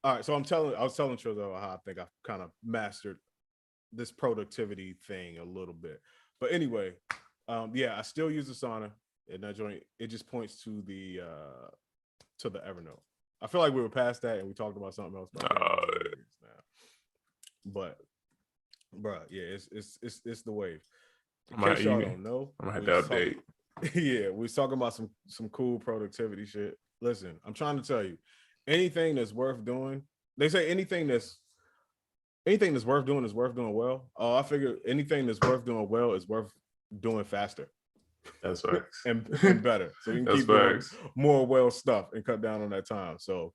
All right, so I was telling Trizo how I think I kind of mastered this productivity thing a little bit. But anyway, yeah, I still use Asana in that joint. It just points to the Evernote. I feel like we were past that and we talked about something else. But, but bro, yeah, it's the wave. In case y'all don't know, I'm gonna have to update. Yeah, we was talking about some cool productivity shit. Listen, I'm trying to tell you, anything that's worth doing. They say anything that's worth doing is worth doing well. Oh, I figure anything that's worth doing well is worth doing faster. That's facts. and better. So you can keep doing more well stuff and cut down on that time. So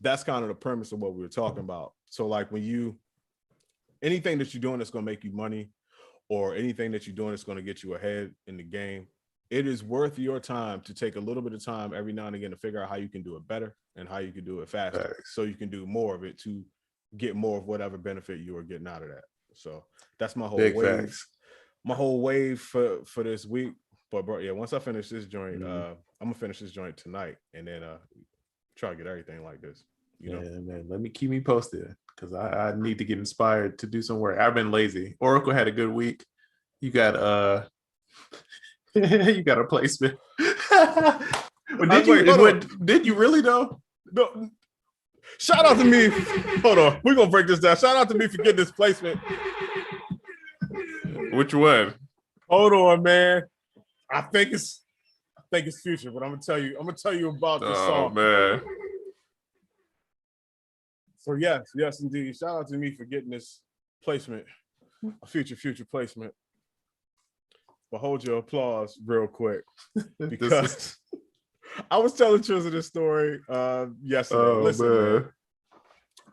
that's kind of the premise of what we were talking about. So like anything that you're doing that's going to make you money, or anything that you're doing that's going to get you ahead in the game, it is worth your time to take a little bit of time every now and again to figure out how you can do it better and how you can do it faster. So you can do more of it to get more of whatever benefit you are getting out of that. So that's my whole wave. My whole wave for this week. But bro, yeah, once I finish this joint, I'm gonna finish this joint tonight and then try to get everything like this. You know, man. Let me keep me posted because I need to get inspired to do some work. I've been lazy. Oracle had a good week. You got you got a placement. But did you really though? No. Shout out to me. Hold on, we're gonna break this down. Shout out to me for getting this placement. Which one? Hold on, man. I think it's Future, but I'm gonna tell you about this song. Man. So yes, indeed. Shout out to me for getting this placement, a future placement. But hold your applause real quick because I was telling Trizza this story yesterday. Listen, man,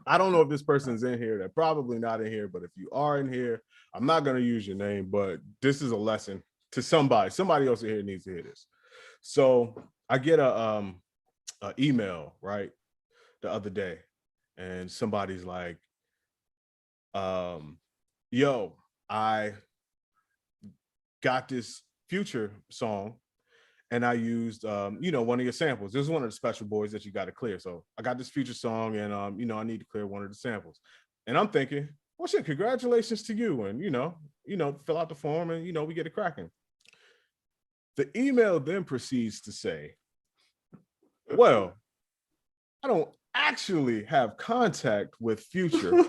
I don't know if this person's in here. They're probably not in here, but if you are in here, I'm not going to use your name, but this is a lesson to somebody. Somebody else in here needs to hear this. So I get a email, right, the other day, and somebody's like, yo, I got this Future song and I used one of your samples. This is one of the special boys that you got to clear. So I got this Future song and I need to clear one of the samples. And I'm thinking, well shit, congratulations to you. And fill out the form and we get it cracking. The email then proceeds to say, well, I don't actually have contact with Future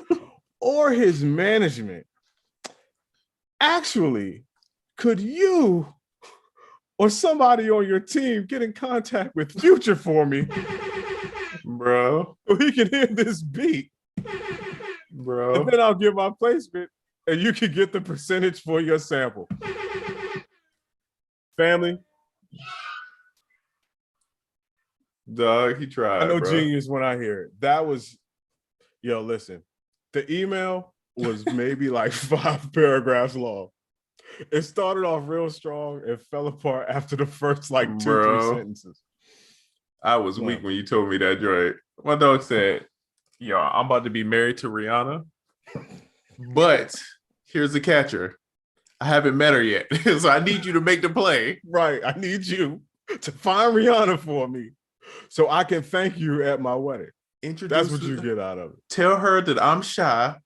or his management. Actually, could you or somebody on your team get in contact with Future for me, bro, so he can hear this beat, bro? And then I'll give my placement and you can get the percentage for your sample. Family, dog, he tried. I know, bro. Genius when I hear it. That was, listen, the email was maybe like 5 paragraphs long. It started off real strong and fell apart after the first 2-3 sentences. I was weak when you told me that, Dre. My dog said, yo, I'm about to be married to Rihanna, but here's the catcher. I haven't met her yet, so I need you to make the play. Right, I need you to find Rihanna for me so I can thank you at my wedding. That's what you get out of it. Tell her that I'm shy.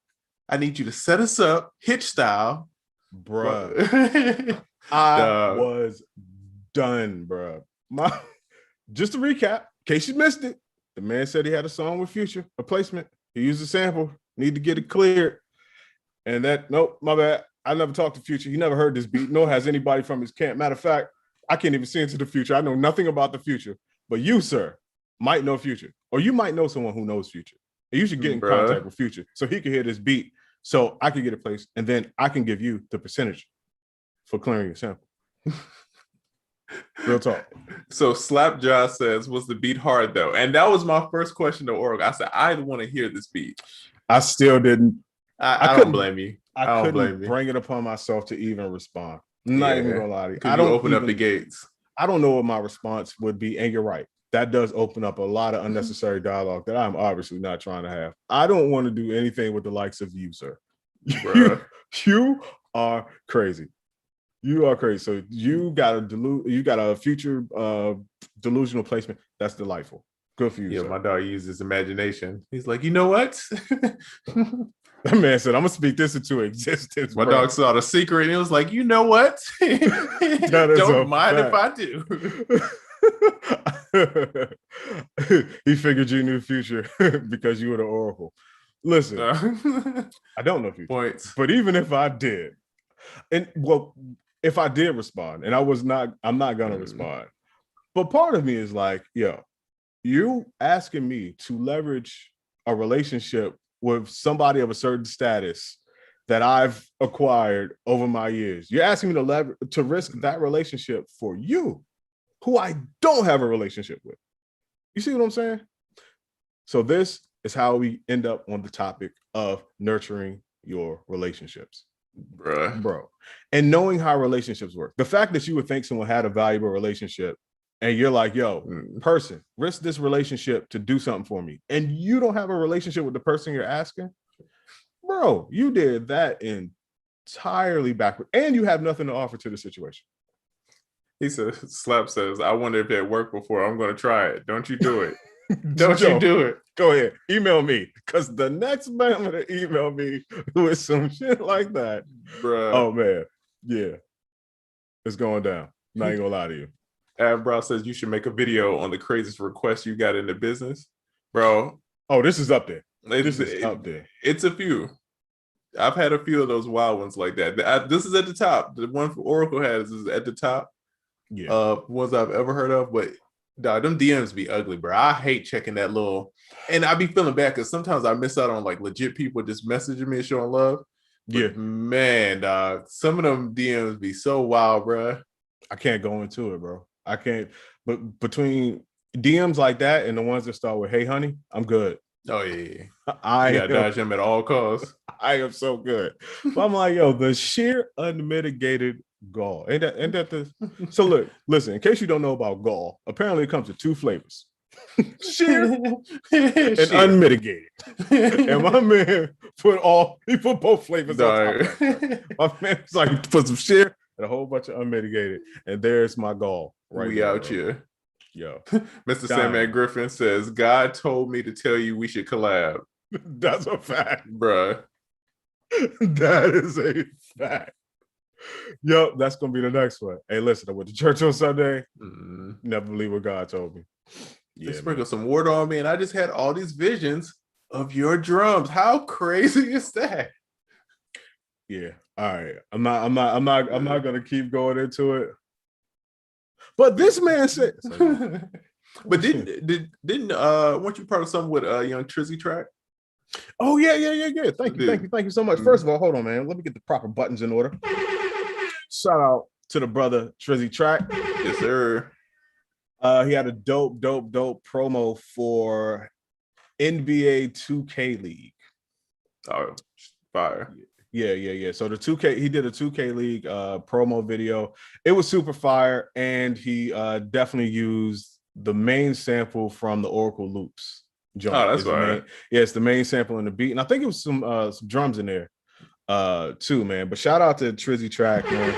I need you to set us up, hitch style. Bruh. I was done, bruh. Just to recap, in case you missed it, the man said he had a song with Future, a placement. He used a sample, need to get it cleared. And nope, my bad. I never talked to Future. He never heard this beat, nor has anybody from his camp. Matter of fact, I can't even see into the future. I know nothing about the future. But you, sir, might know Future. Or you might know someone who knows Future. And you should get in contact with Future so he can hear this beat, so I can get it placed, and then I can give you the percentage for clearing your sample. Real talk. So Slapjaw says, was the beat hard though? And that was my first question to Oracle. I said, I want to hear this beat. I still didn't. I don't blame you. I couldn't bring it upon myself to even respond. I'm not even gonna lie to you. I don't open up the gates. I don't know what my response would be, and you're right. That does open up a lot of unnecessary dialogue that I'm obviously not trying to have. I don't want to do anything with the likes of you, sir. You are crazy. You are crazy. So you got a Future delusional placement. That's delightful. Good for you, Yeah, sir. my dog used his imagination. He's like, you know what? That man said, I'm gonna speak this into existence. My bro. dog saw the secret and he was like, you know what? Don't mind if I do. He figured you knew future because you were the Oracle. Listen, I don't know future. Points. But even if I did, and well, if I did respond, and I'm not gonna respond. But part of me is like, yo, you asking me to leverage a relationship with somebody of a certain status that I've acquired over my years. You're asking me to risk that relationship for you, who I don't have a relationship with. You see what I'm saying? So this is how we end up on the topic of nurturing your relationships. Bro. And knowing how relationships work. The fact that you would think someone had a valuable relationship and you're like, yo, person, risk this relationship to do something for me. And you don't have a relationship with the person you're asking. Bro, you did that entirely backward. And you have nothing to offer to the situation. He says, Slap says, I wonder if it worked before. I'm going to try it. Don't you do it. Don't you do it. Go ahead. Email me. Because the next man I'm going to email me with some shit like that. Bruh. Oh, man. Yeah. It's going down. Not even going to lie to you. Bro says you should make a video on the craziest request you got in the business. Bro. Oh, this is up there. This is up there. It's a few. I've had a few of those wild ones like that. This is at the top. The one for Oracle has is at the top. Yeah. Ones I've ever heard of. But dog, them DMs be ugly, bro. I hate checking that little, and I be feeling bad because sometimes I miss out on like legit people just messaging me and showing love. But yeah, man, dog, some of them DMs be so wild, bro. I can't go into it, bro. I can't. But between DMs like that and the ones that start with "Hey, honey," I'm good. Oh yeah, I gotta dodge them at all costs. I am so good. But I'm like, yo, the sheer unmitigated gall. Ain't that the? So look, listen. In case you don't know about gall, apparently it comes in two flavors: sheer and unmitigated. And my man put both flavors on top. My man's like, put some sheer and a whole bunch of unmitigated, and there's my gall. Right, we out here. Yo, Mr. Sandman Griffin says, God told me to tell you we should collab. That's a fact, bruh. That is a fact. Yo, that's gonna be the next one. Hey, listen, I went to church on Sunday. Never believe what God told me. Yeah, they sprinkled some water on me, and I just had all these visions of your drums. How crazy is that? Yeah. All right. I'm not gonna keep going into it. But this man said, but didn't weren't you part of something with Young Trizzy track? Oh yeah. Thank you so much. First of all, hold on, man. Let me get the proper buttons in order. Shout out to the brother Trizzy track. Yes, sir. He had a dope promo for NBA 2K League. Oh, fire. Yeah. So the 2K, he did a 2K League promo video. It was super fire, and he definitely used the main sample from the Oracle Loops joint. Oh, that's fire. Yeah, it's the main sample in the beat, and I think it was some drums in there too, man. But shout out to Trizzy track, man.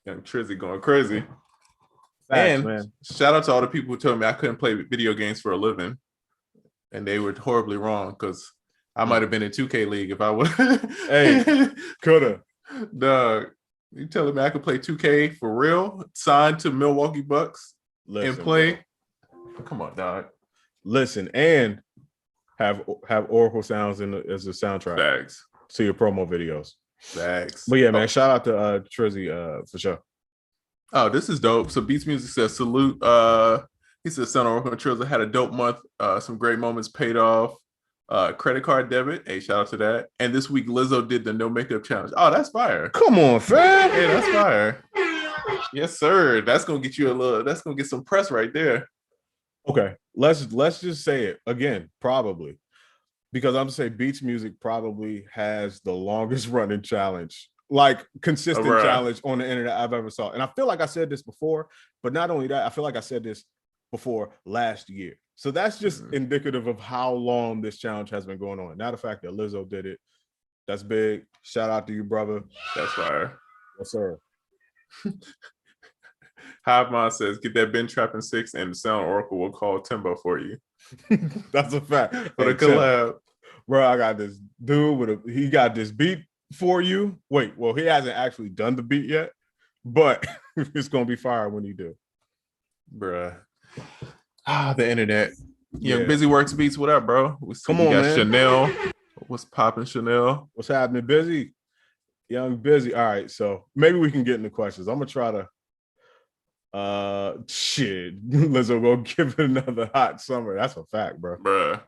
Young Trizzy going crazy. Facts, and man. Shout out to all the people who told me I couldn't play video games for a living, and they were horribly wrong because I might have been in 2K League if I would. Hey, coulda. Dog, you telling me I could play 2K for real? Signed to Milwaukee Bucks and play? Bro. Come on, dog. Listen, and have Oracle sounds as a soundtrack. Facts. To your promo videos. Facts. But yeah, man, shout out to Trizzy for sure. Oh, this is dope. So Beats Music says salute. He says SoundOracle and Trizzy had a dope month. Some great moments paid off. Credit card debit. Hey, shout out to that. And this week Lizzo did the no makeup challenge. Oh, that's fire. Come on, fam. Hey, that's fire. Yes, sir. That's gonna get you that's gonna get some press right there. Okay. Let's just say it again, probably. Because I'm gonna say Beats Music probably has the longest running challenge, like consistent challenge on the internet I've ever saw. And I feel like I said this before, but not only that, I feel like I said this before last year. So that's just indicative of how long this challenge has been going on. Now the fact that Lizzo did it, that's big. Shout out to you, brother. That's fire. Yes, sir. Hivemon says, get that Ben Trapping 6 and the SoundOracle will call Timbo for you. That's a fact. For the collab. Bro, I got this dude he got this beat for you. Wait, well, he hasn't actually done the beat yet, but it's gonna be fire when he do. Bruh. The internet. Young Busy Works Beats, what up, bro? We got man. Chanel. What's popping, Chanel? What's happening, Busy? Young Busy. All right, so maybe we can get into questions. I'm gonna try to Lizzo go give it another hot summer. That's a fact, bro. Bruh.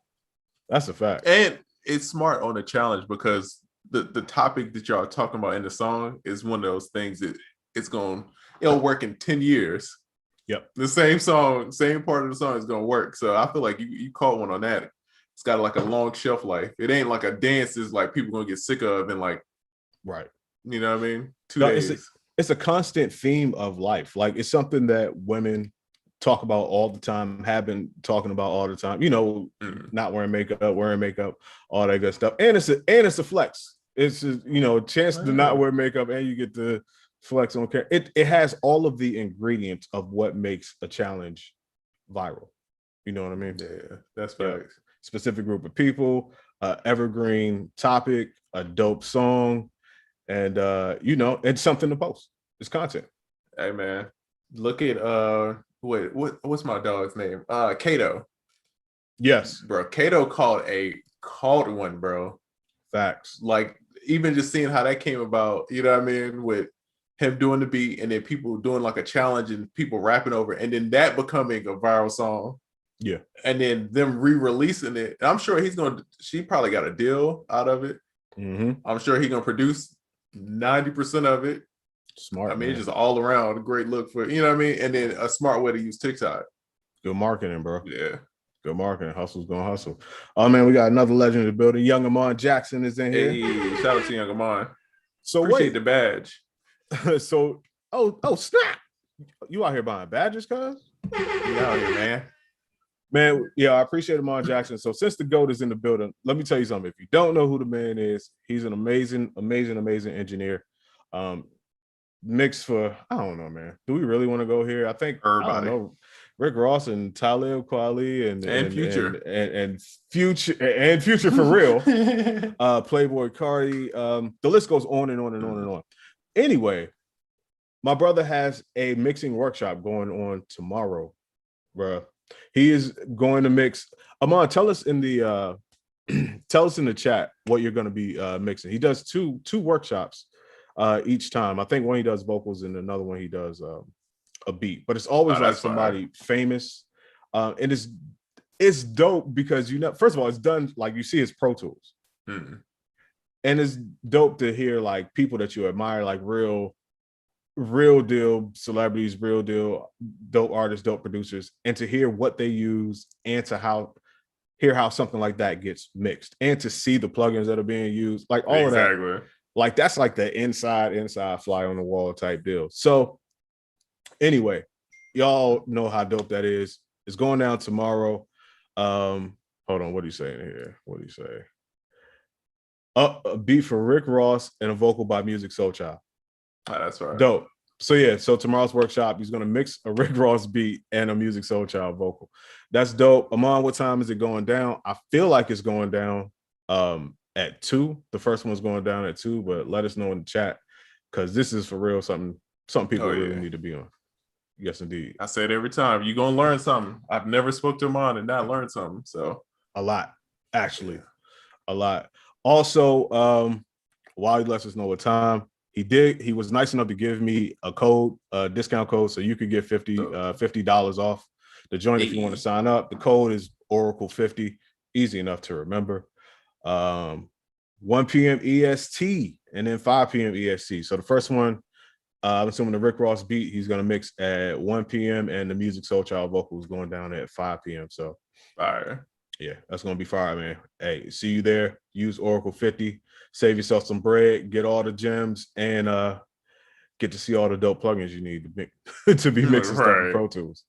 That's a fact. And it's smart on the challenge because the topic that y'all are talking about in the song is one of those things that it'll work in 10 years. Yep. The same song, same part of the song is gonna work. So I feel like you caught one on that. It's got like a long shelf life. It ain't like a dance is like people gonna get sick of and like, right. You know what I mean? 2 days. It's a constant theme of life. Like it's something that women talk about all the time, have been talking about all the time, not wearing makeup, all that good stuff. And it's a flex. It's a, chance to not wear makeup and you get to flex on camera. It has all of the ingredients of what makes a challenge viral. You know what I mean? Yeah, that's facts. Yeah. Specific group of people, evergreen topic, a dope song, and it's something to post. It's content. Hey man, look at what's my dog's name? Kato. Yes, bro. Kato called one, bro. Facts. Like even just seeing how that came about, you know what I mean, with him doing the beat and then people doing like a challenge and people rapping over it, and then that becoming a viral song. Yeah. And then them re-releasing it. And I'm sure she probably got a deal out of it. Mm-hmm. I'm sure he's gonna produce 90% of it. Smart. I mean, it's just all around a great look for, you know what I mean? And then a smart way to use TikTok. Good marketing, bro. Yeah. Good marketing. Hustle's gonna hustle. Oh man, we got another legend in the building. Young Amond Jackson is in here. Hey, shout out to Young Amond. So appreciate the badge. So snap. You out here buying badges, cuz? You out here, man. Man, yeah, I appreciate Amond Jackson. So since the GOAT is in the building, let me tell you something. If you don't know who the man is, he's an amazing engineer. Mixed for, I don't know, man. Do we really want to go here? I think everybody. I don't know, Rick Ross and Talib Kweli and Future and Future for real. Playboy Cardi. The list goes on and on and on and on. Anyway, my brother has a mixing workshop going on tomorrow, bro. He is going to mix. Amon, tell us in the chat what you're going to be mixing. He does two workshops each time. I think one he does vocals and another one he does a beat. But it's always like somebody famous, and it's dope because first of all, it's done like you see his Pro Tools, and it's dope to hear like people that you admire, like real deal celebrities, real deal dope artists, dope producers, and to hear what they use and to hear how something like that gets mixed and to see the plugins that are being used, like all of that. Like that's like the inside fly on the wall type deal. So anyway, y'all know how dope that is. It's going down tomorrow. Hold on, what are you saying here? What do you say? A beat for Rick Ross and a vocal by Music Soul Child. Oh, that's right. Dope. So yeah, so tomorrow's workshop, he's gonna mix a Rick Ross beat and a Music Soul Child vocal. That's dope. Amon, what time is it going down? I feel like it's going down at 2. The first one's going down at 2, but let us know in the chat because this is for real something people really need to be on. Yes, indeed. I say it every time. You're gonna learn something. I've never spoke to Amon and not learned something. So a lot, actually. A lot. Also, while he lets us know what time, he was nice enough to give me a discount code, so you could get $50 off the joint if you want to sign up. The code is Oracle 50, easy enough to remember. 1 p.m. EST and then 5 p.m. EST. So the first one, I'm assuming the Rick Ross beat, he's gonna mix at 1 p.m. and the Music Soul Child vocals going down at 5 p.m. So fire. Yeah, that's gonna be fire, man. Hey, see you there. Use Oracle 50. Save yourself some bread, get all the gems, and get to see all the dope plugins you need to be mixing stuff in Pro Tools.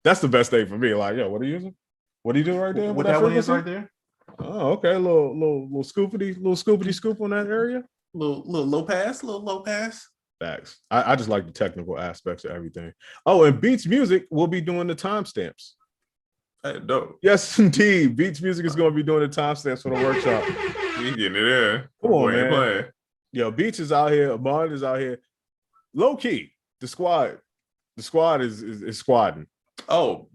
That's the best thing for me. Like, yo, what are you using? What are you doing right there? What that one is right there? Oh, okay. A little scoopity scoop on that area. Little low pass. Facts. I just like the technical aspects of everything. Oh, and Beats Music will be doing the timestamps. Hey, dope. Yes, indeed. Beats Music is going to be doing the timestamps for the workshop. He getting it in. Come on, man. Playing. Yo, Beats is out here. Amond is out here. Low key, the squad is squadding. Oh,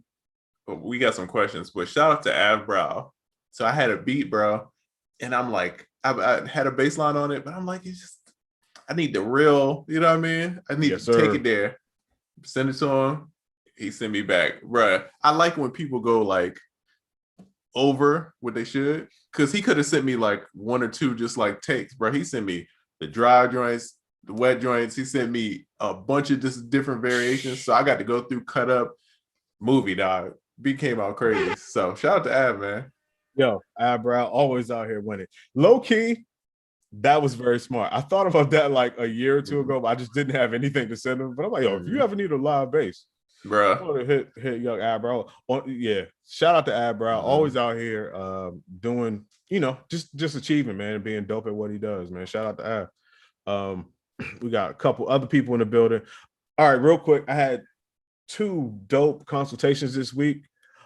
we got some questions, but shout out to Av Brow. So I had a beat, bro, and I'm like, I had a bass line on it, but I'm like, it's just, I need the real, you know what I mean? I need to take it there, send it to him. He sent me back, bruh. I like when people go like over what they should, because he could have sent me like one or two just like takes, bro. He sent me the dry joints, the wet joints. He sent me a bunch of just different variations, so I got to go through, cut up, movie, dog. Beat came out crazy. So shout out to Ab, man. Yo, Eyebrow always out here winning. Low key, that was very smart. I thought about that like a year or two ago, but I just didn't have anything to send him. But I'm like, yo, if you ever need a live bass, bro, hit young Eyebrow. Yeah, shout out to Eyebrow. Always out here doing, just achieving, man, and being dope at what he does, man. Shout out to Ab. We got a couple other people in the building. All right, real quick, I had 2 dope consultations this week.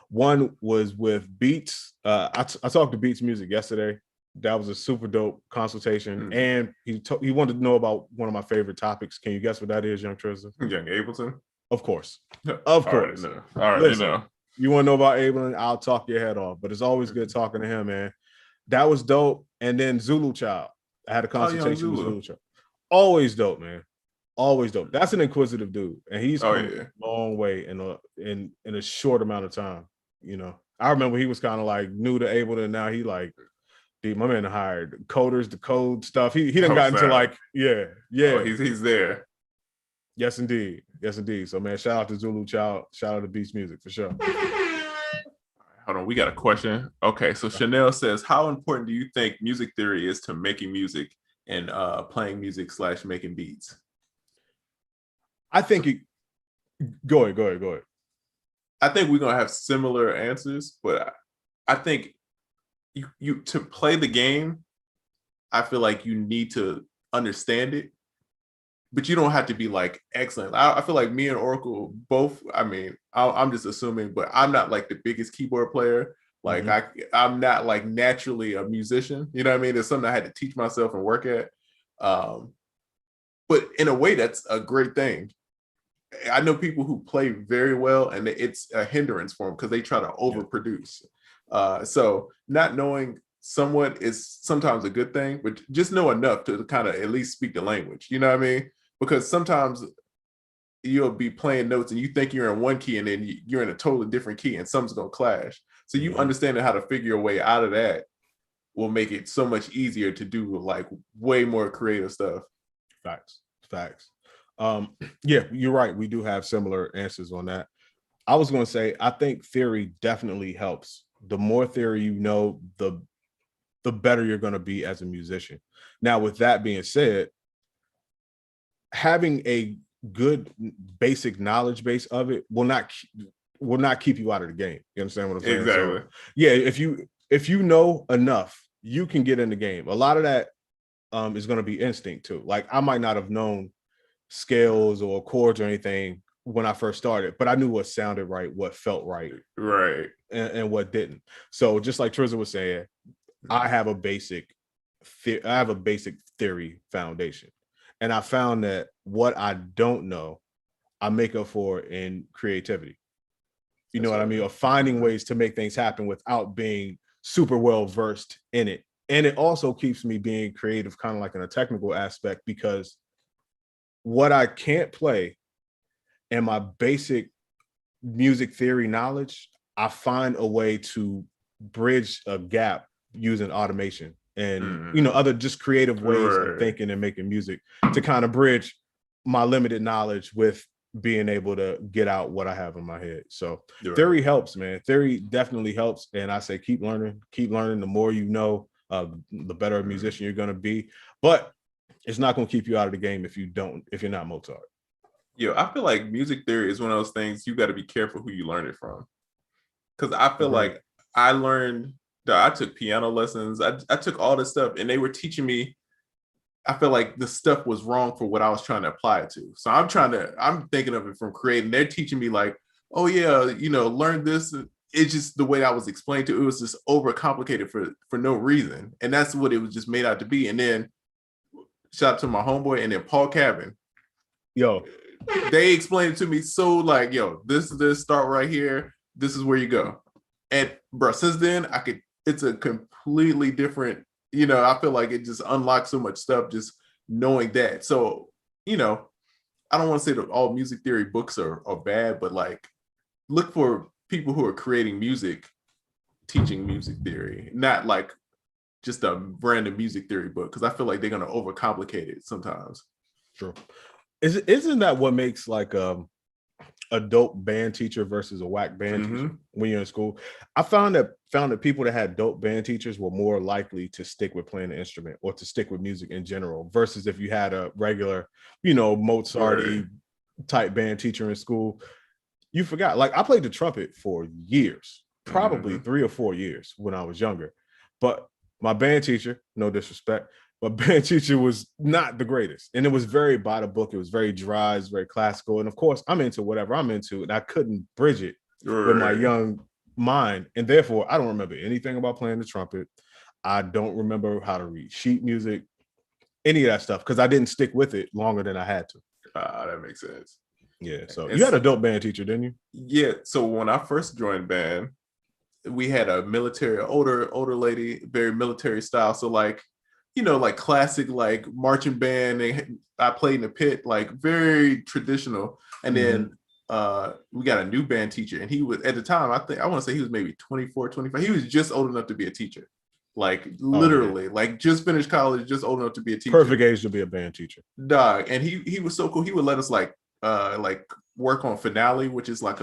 One was with Beats. I talked to Beats Music yesterday. That was a super dope consultation, and he wanted to know about one of my favorite topics. Can you guess what that is, Young Trizza? Young Ableton. Of course, of course. All right, Listen, you want to know about Ableton? I'll talk your head off. But it's always good talking to him, man. That was dope. And then Zulu Child. I had a consultation with Zulu Child. Always dope, man. Always dope. That's an inquisitive dude, and he's come a long way in a short amount of time. I remember he was kind of like new to Ableton. Now he like, dude, my man hired coders to code stuff. He done got into like, yeah. Oh, he's there. Yes, indeed. So man, shout out to Zulu Child. Shout out to Beats Music for sure. Hold on, we got a question. Okay, so Chanel says, how important do you think music theory is to making music and playing music / making beats? I think go ahead. I think we're gonna have similar answers, but I think you to play the game, I feel like you need to understand it, but you don't have to be like excellent. I feel like me and Oracle both. I mean, I'm just assuming, but I'm not like the biggest keyboard player. Like I'm not like naturally a musician. You know what I mean? It's something I had to teach myself and work at. But in a way, that's a great thing. I know people who play very well, and it's a hindrance for them because they try to overproduce. So not knowing somewhat is sometimes a good thing, but just know enough to kind of at least speak the language. You know what I mean? Because sometimes you'll be playing notes and you think you're in one key and then you're in a totally different key and something's going to clash. So you understanding how to figure your way out of that will make it so much easier to do like way more creative stuff. Facts. Yeah, you're right. We do have similar answers on that. I was going to say, I think theory definitely helps. The more theory you know, the better you're going to be as a musician. Now, with that being said, having a good basic knowledge base of it will not keep you out of the game. You understand what I'm saying? Exactly. So, yeah, if you know enough, you can get in the game. A lot of that is going to be instinct too. Like I might not have known scales or chords or anything when I first started, but I knew what sounded right, what felt right, and what didn't. So just like Trizza was saying, I have a basic theory foundation, and I found that what I don't know, I make up for in creativity. You know what I mean? Or finding ways to make things happen without being super well versed in it. And it also keeps me being creative, kind of like in a technical aspect, because what I can't play and my basic music theory knowledge, I find a way to bridge a gap using automation and other just creative ways of thinking and making music to kind of bridge my limited knowledge with being able to get out what I have in my head. So theory helps, man. Theory definitely helps. And I say keep learning. The more you know, the better a musician you're going to be. But it's not going to keep you out of the game if you're not Mozart. I feel like music theory is one of those things you got to be careful who you learn it from. Because I feel like I took piano lessons. I took all this stuff and they were teaching me I feel like the stuff was wrong for what I was trying to apply it to. So I'm thinking of it from creating. They're teaching me like, oh yeah, learn this. It's just the way I was explained to. It was just overcomplicated for no reason, and that's what it was just made out to be. And then shout out to my homeboy, and then Paul Cabin. Yo, they explained it to me so like, yo, this is this start right here. This is where you go. And bro, since then it's a completely different. I feel like it just unlocks so much stuff just knowing that. So, I don't want to say that all music theory books are bad, but like look for people who are creating music, teaching music theory, not like just a random music theory book, because I feel like they're going to overcomplicate it sometimes. True. Isn't that what makes like a dope band teacher versus a whack band teacher when you're in school? I found that people that had dope band teachers were more likely to stick with playing the instrument or to stick with music in general, versus if you had a regular, Mozart type band teacher in school. You forgot. Like I played the trumpet for years, probably 3 or 4 years when I was younger. But my band teacher, no disrespect, my band teacher was not the greatest. And it was very by the book. It was very dry, it's very classical. And of course, I'm into whatever I'm into, and I couldn't bridge it with my young mind. And therefore, I don't remember anything about playing the trumpet. I don't remember how to read sheet music, any of that stuff, because I didn't stick with it longer than I had to. That makes sense. Yeah. So you had a dope band teacher, didn't you? Yeah. So when I first joined band, we had a military, older lady, very military style. So like, like classic, like marching band. I played in the pit, like very traditional. And then we got a new band teacher, and he was at the time, I want to say he was maybe 24, 25. He was just old enough to be a teacher. Like literally, like just finished college, just old enough to be a teacher. Perfect age to be a band teacher. Dog. And he was so cool. He would let us like work on finale, which is like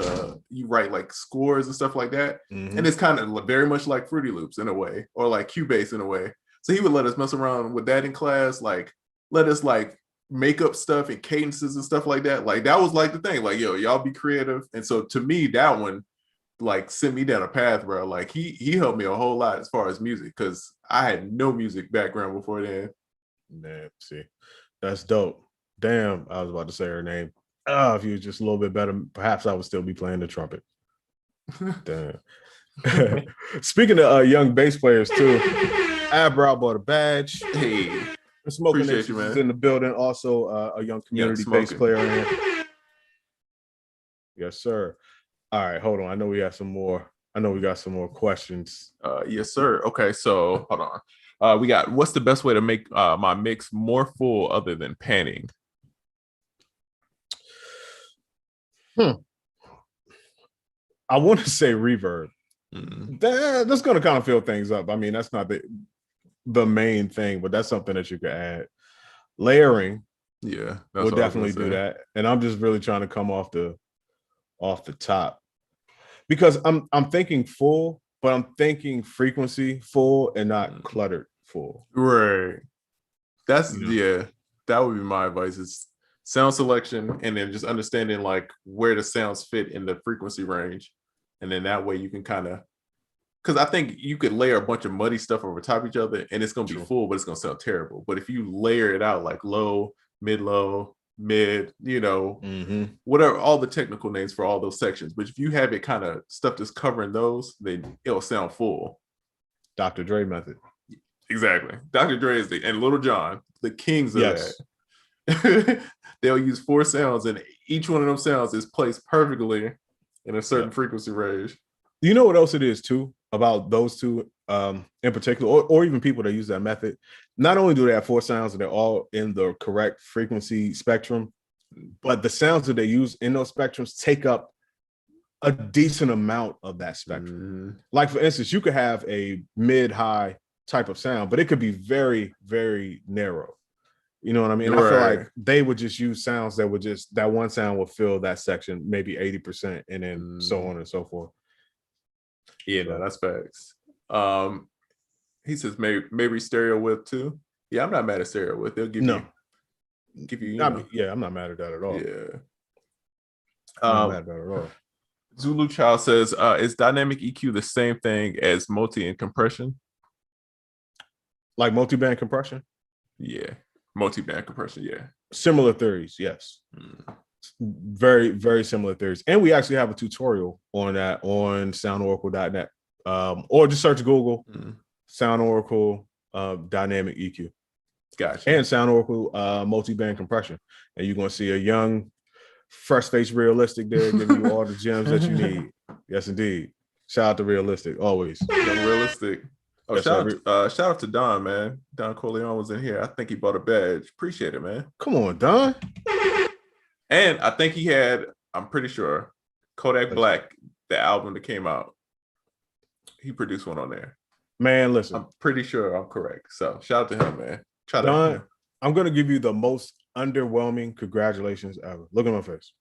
you write like scores and stuff like that. And it's kind of very much like Fruity Loops in a way, or like Cubase in a way. So he would let us mess around with that in class, like let us like make up stuff and cadences and stuff like that. Like that was like the thing, like, yo, y'all be creative. And so to me, that one like sent me down a path, bro. Like he helped me a whole lot as far as music, because I had no music background before then. Man, see, that's dope. Damn, I was about to say her name. If you was just a little bit better, perhaps I would still be playing the trumpet. Damn. Speaking of young bass players too, Abra bought a badge. Hey, Smoking appreciate you, man. In the building. Also, a young community bass player in here. Yes, sir. All right, hold on. I know we got some more questions. Yes, sir. Okay, so hold on. We got, what's the best way to make my mix more full other than panning? I want to say reverb. That's going to kind of fill things up. I mean, that's not the main thing, but that's something that you could add. Layering, we'll definitely do that. And I'm just really trying to come off the top, because I'm thinking full, but I'm thinking frequency full and not cluttered full. Right. That's that would be my advice, is sound selection, and then just understanding like where the sounds fit in the frequency range. And then that way you can kind of, because I think you could layer a bunch of muddy stuff over top of each other and it's going to be full, but it's going to sound terrible. But if you layer it out like low, mid, whatever, all the technical names for all those sections. But if you have it kind of stuff that's covering those, then it'll sound full. Dr. Dre method. Exactly. Dr. Dre is and Little John, the kings of that. They'll use 4 sounds, and each one of them sounds is placed perfectly in a certain frequency range. You know what else it is too about those two in particular, or even people that use that method? Not only do they have 4 sounds and they're all in the correct frequency spectrum, but the sounds that they use in those spectrums take up a decent amount of that spectrum. Like for instance, you could have a mid-high type of sound, but it could be very, very narrow. You know what I mean? Right. I feel like they would just use sounds that would just, that one sound would fill that section maybe 80%, and then so on and so forth. Yeah, no, that's facts. He says maybe stereo width too. Yeah, I'm not mad at stereo width. They'll give you. I'm not mad at that at all. Yeah, I'm not mad at that at all. Zulu Child says, is dynamic EQ the same thing as multi and compression? Like multi-band compression? Yeah. Multi-band compression, yeah. Similar theories, yes. Very, very similar theories. And we actually have a tutorial on that on SoundOracle.net. Or just search Google SoundOracle dynamic EQ. Gotcha. And SoundOracle multi-band compression. And you're going to see a young, fresh-faced Realistic there giving you all the gems that you need. Yes, indeed. Shout out to Realistic, always. Young Realistic. Oh, Yes, shout out to Don, man. Don Corleone was in here. I think he bought a badge. Appreciate it, man. Come on, Don. And I think he had, I'm pretty sure, Kodak Black, the album that came out. He produced one on there. Man, listen. I'm pretty sure I'm correct. So shout out to him, man. Don, I'm going to give you the most underwhelming congratulations ever. Look at my face.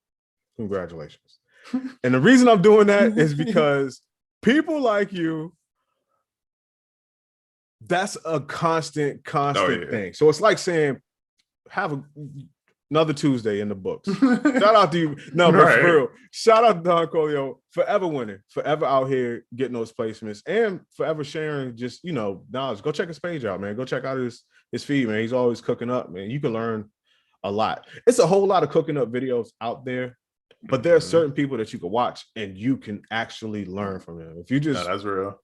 Congratulations. And the reason I'm doing that is because people like you, that's a constant thing. So it's like saying, have another Tuesday in the books. Shout out to you. No, but for real. Shout out to Don Corleone, forever winning, forever out here getting those placements, and forever sharing just, knowledge. Go check his page out, man. Go check out his feed, man. He's always cooking up, man. You can learn a lot. It's a whole lot of cooking up videos out there, but there are certain people that you can watch and you can actually learn from them. If you just, that's real.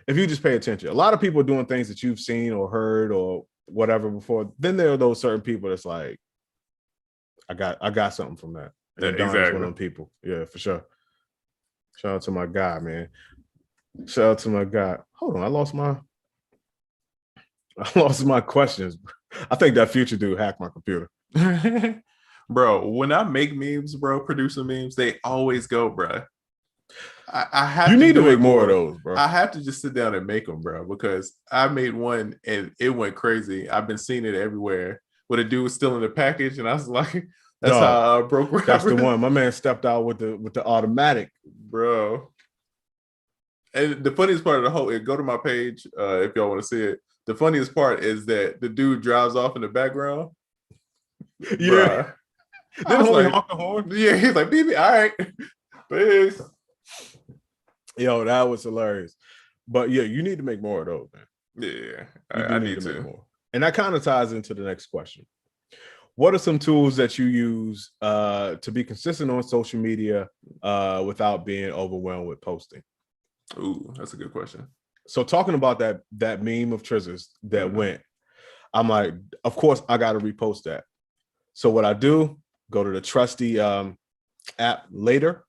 If you just pay attention. A lot of people are doing things that you've seen or heard or whatever before. Then there are those certain people that's like, I got something from that. And Don is one of them people. Yeah, for sure. Shout out to my guy, man. Shout out to my guy. Hold on, I lost my questions. I think that future dude hacked my computer. Bro, when I make memes, bro, producing memes, they always go, bro. I have you need to make more of those, bro. I have to just sit down and make them, bro, because I made one and it went crazy. I've been seeing it everywhere. With a dude still in the package, and I was like, that's how I broke rapper. That's the one. My man stepped out with the automatic, bro. And the funniest part of the whole, go to my page if y'all want to see it. The funniest part is that the dude drives off in the background. Yeah. Then like, honk the horn. Yeah, he's like, BB, all right. Peace. Yo, that was hilarious. But yeah, you need to make more of those, man. Yeah, I need to make more. And that kind of ties into the next question. What are some tools that you use to be consistent on social media without being overwhelmed with posting? Ooh, that's a good question. So talking about that meme of Trizzers that went, I'm like, of course I got to repost that. So what I do, go to the trusty app Later.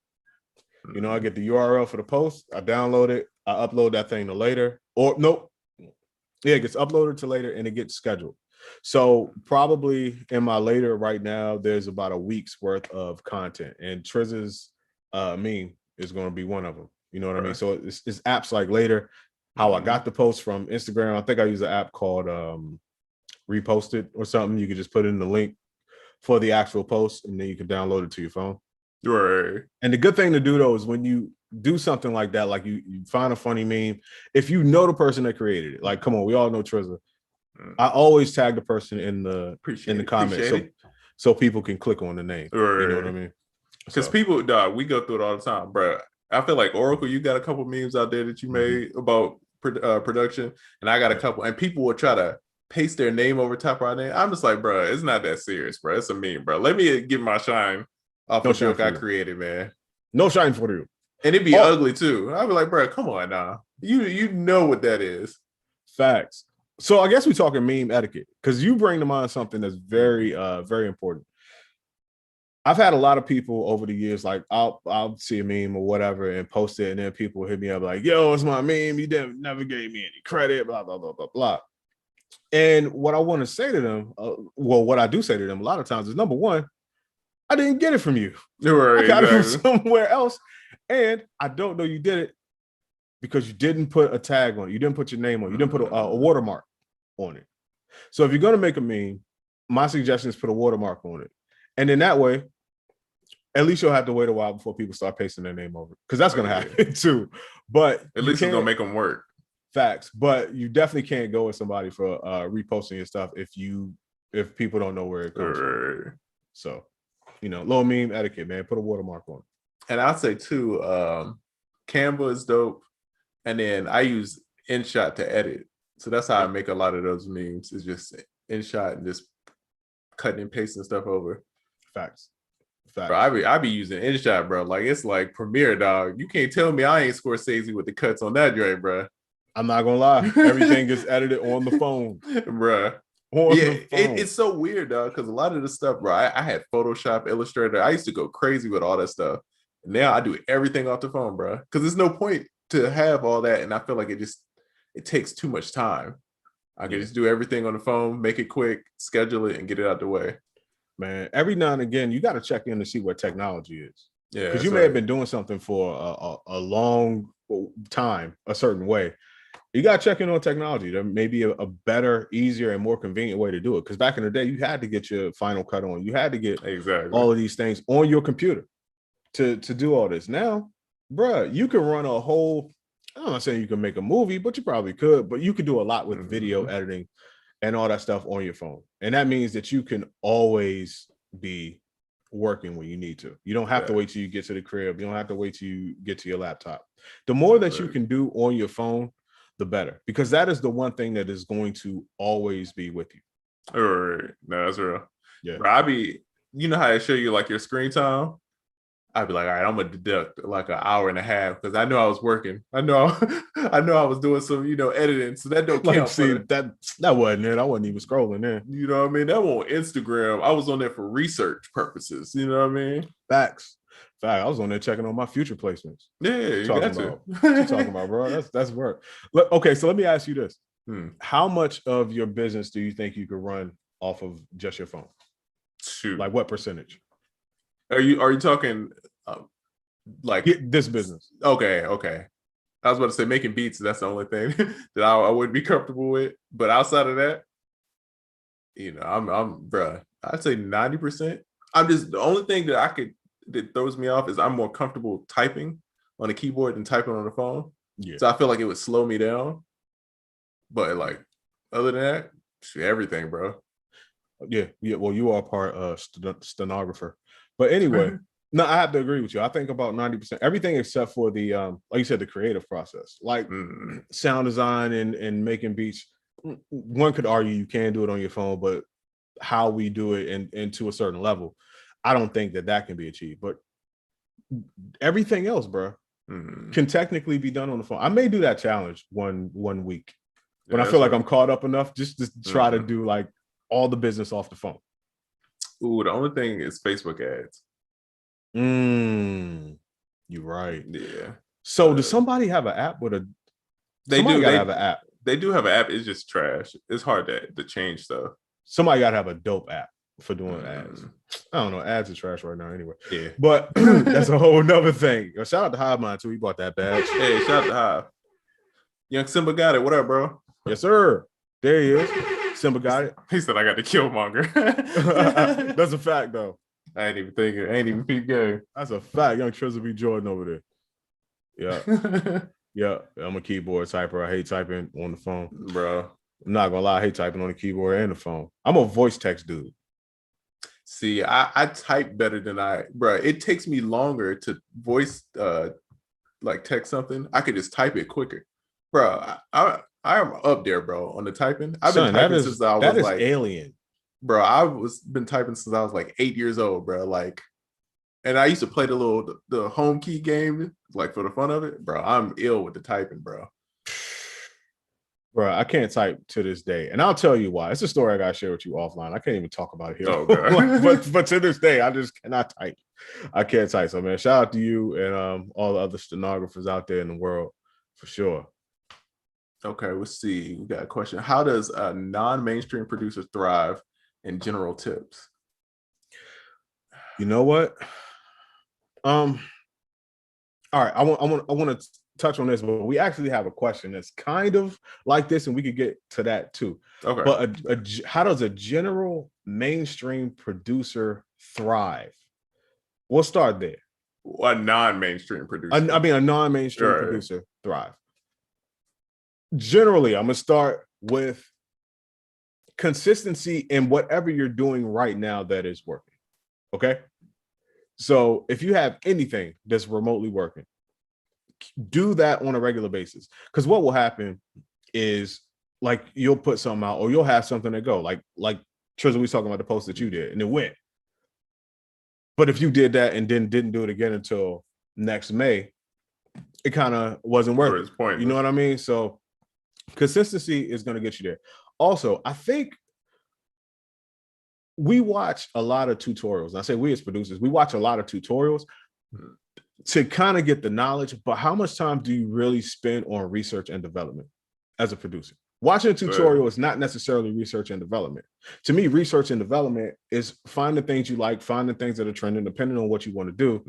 I get the URL for the post. I download it. I upload that thing to Later. Or nope. Yeah, it gets uploaded to Later and it gets scheduled. So probably in my Later right now, there's about a week's worth of content, and Trizz's meme is going to be one of them. You know what I mean? So it's apps like Later. How I got the post from Instagram. I think I use an app called Reposted or something. You can just put in the link for the actual post, and then you can download it to your phone. Right. And the good thing to do though is when you do something like that, like you find a funny meme, if you know the person that created it, like come on, we all know Trizza. I always tag the person in the comments so people can click on the name. Right. You know what I mean? Because people, dog, we go through it all the time, bro. I feel like Oracle, you got a couple memes out there that you made about production, and I got a couple, and people will try to paste their name over top of our name. I'm just like, bro, it's not that serious, bro. It's a meme, bro. Let me get my shine off the joke I created, man. No shine for you. And it'd be ugly too. I'd be like, bro, come on now. You know what that is. Facts. So I guess we're talking meme etiquette, because you bring to mind something that's very, very important. I've had a lot of people over the years, like I'll see a meme or whatever and post it, and then people hit me up like, yo, it's my meme. You never gave me any credit, blah, blah, blah, blah, blah. And what I want to say to them, what I do say to them a lot of times is, number one, I didn't get it from you. Right, I got it from somewhere else. And I don't know you did it because you didn't put a tag on it. You didn't put your name on it. You didn't put a watermark on it. So if you're going to make a meme, my suggestion is put a watermark on it. And in that way, at least you'll have to wait a while before people start pasting their name over it, because that's going to happen too. But at least it's going to make them work. Facts. But you definitely can't go with somebody for reposting your stuff if people don't know where it comes from. So, little meme etiquette, man. Put a watermark on it. And I'd say too, Canva is dope. And then I use InShot to edit. So that's how I make a lot of those memes. Is just InShot and just cutting and pasting stuff over. Facts. Bro, I be using InShot, bro. Like it's like Premiere, dog. You can't tell me I ain't Scorsese with the cuts on that joint, bro. I'm not gonna lie. Everything gets edited on the phone, bro. It's so weird, dog. Because a lot of the stuff, bro. I had Photoshop, Illustrator. I used to go crazy with all that stuff. Now I do everything off the phone, bro. Because there's no point to have all that, and I feel like it takes too much time. I can just do everything on the phone, make it quick, schedule it, and get it out the way. Man, every now and again, you got to check in to see what technology is. Yeah, because you may have been doing something for a long time, a certain way. You got to check in on technology. There may be a better, easier, and more convenient way to do it. Because back in the day, you had to get your Final Cut on. You had to get all of these things on your computer to do all this. Now, bruh, you can run a whole, I'm not saying you can make a movie, but you probably could. But you could do a lot with video editing and all that stuff on your phone. And that means that you can always be working when you need to. You don't have to wait till you get to the crib. You don't have to wait till you get to your laptop. The more that you can do on your phone, the better, because that is the one thing that is going to always be with you. All right. No, that's real. Yeah. Bro, you know how I show you like your screen time? I'd be like, all right, I'm gonna deduct like an hour and a half because I know I was working. I know I was doing some, editing. So that don't count. See, that wasn't it. I wasn't even scrolling there. You know what I mean? That was on Instagram. I was on there for research purposes. You know what I mean? Facts. I was on there checking on my future placements. Yeah, you talking about, bro. That's work. Okay, so let me ask you this: How much of your business do you think you could run off of just your phone? Shoot, like what percentage? Are you talking like this business? Okay. I was about to say making beats. That's the only thing that I wouldn't be comfortable with. But outside of that, I'm bruh. I'd say 90%. I'm just the only thing that throws me off is I'm more comfortable typing on a keyboard than typing on the phone. Yeah. So I feel like it would slow me down. But like other than that, everything, bro. Yeah. Well, you are part stenographer. But anyway, no, I have to agree with you. I think about 90%, everything except for the like you said, the creative process, like sound design and making beats. One could argue you can do it on your phone, but how we do it and to a certain level, I don't think that can be achieved. But everything else, bro, can technically be done on the phone. I may do that challenge one week when I feel like I'm caught up enough just to try to do like all the business off the phone. Ooh, the only thing is Facebook ads. You're right. Yeah. So does somebody have an app with a? They have an app. They do have an app. It's just trash. It's hard to change stuff. Somebody got to have a dope app for doing ads. I don't know. Ads are trash right now anyway. Yeah. But that's a whole nother thing. Shout out to Hive Mind too. He bought that badge. Hey, shout out to Hive. Young Simba got it. What up, bro? Yes, sir. There he is. Simba got it. He said I got the Killmonger. That's a fact, though. I ain't even thinking. I ain't even peep game. That's a fact. Young Trizzy B. Jordan over there. Yeah. Yeah. I'm a keyboard typer. I hate typing on the phone. Bro. I'm not gonna lie, I hate typing on the keyboard and the phone. I'm a voice text dude. See, I type better than bro. It takes me longer to voice like text something. I could just type it quicker. Bro, I am up there, bro, on the typing. I've been typing since I was like alien. Bro, been typing since I was like 8 years old, bro. Like, and I used to play the home key game, like for the fun of it. Bro, I'm ill with the typing, bro. Bro, I can't type to this day. And I'll tell you why. It's a story I gotta share with you offline. I can't even talk about it here. Oh, God. but to this day, I just cannot type. I can't type. So man, shout out to you and all the other stenographers out there in the world for sure. Okay, let's see. We got a question. How does a non-mainstream producer thrive in general tips? You know what? All right, I want to touch on this, but we actually have a question that's kind of like this, and we could get to that too. Okay. But how does a general mainstream producer thrive? We'll start there. A non-mainstream producer. A non-mainstream producer thrive. Generally, I'm gonna start with consistency in whatever you're doing right now that is working. Okay. So if you have anything that's remotely working, do that on a regular basis. Because what will happen is like you'll put something out or you'll have something to go. Like Trizzy, we talking about the post that you did, and it went. But if you did that and then didn't do it again until next May, it kind of wasn't worth it. You know what I mean? So consistency is going to get you there. Also, I think we watch a lot of tutorials. I say we as producers, we watch a lot of tutorials to kind of get the knowledge, but how much time do you really spend on research and development as a producer? Watching a tutorial is not necessarily research and development. To me, research and development is finding things you like, finding things that are trending, depending on what you want to do,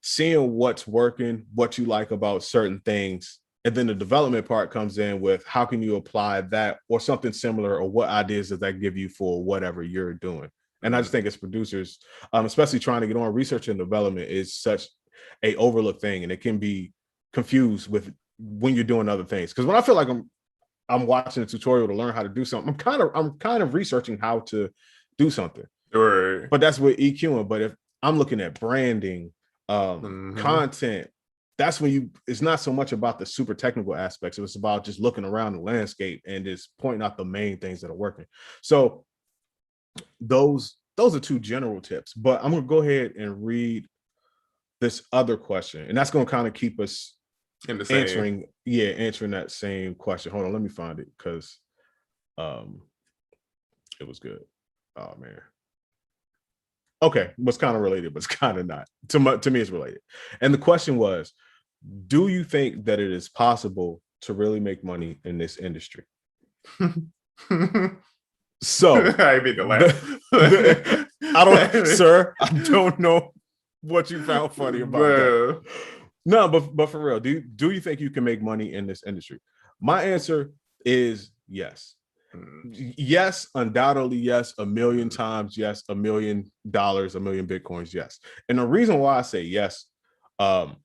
seeing what's working, what you like about certain things. And then the development part comes in with how can you apply that or something similar, or what ideas does that give you for whatever you're doing? And I just think as producers, especially trying to get on, research and development is such a overlooked thing, and it can be confused with when you're doing other things. Because when I feel like I'm watching a tutorial to learn how to do something, I'm kind of researching how to do something. Right. But that's with EQing. But if I'm looking at branding, content, that's when it's not so much about the super technical aspects. It's about just looking around the landscape and just pointing out the main things that are working. So those are two general tips. But I'm gonna go ahead and read this other question, and that's gonna kind of keep us in the same. answering that same question. Hold on, let me find it, because it was good. Oh man. Okay, was kind of related, but it's kind of not. To me, it's related. And the question was, do you think that it is possible to really make money in this industry? So I mean, sir, I don't know what you found funny about that. No, but for real, do you think you can make money in this industry? My answer is yes. Yes, undoubtedly yes. A million times yes. $1 million, $1 million Bitcoins, yes. And the reason why I say yes, so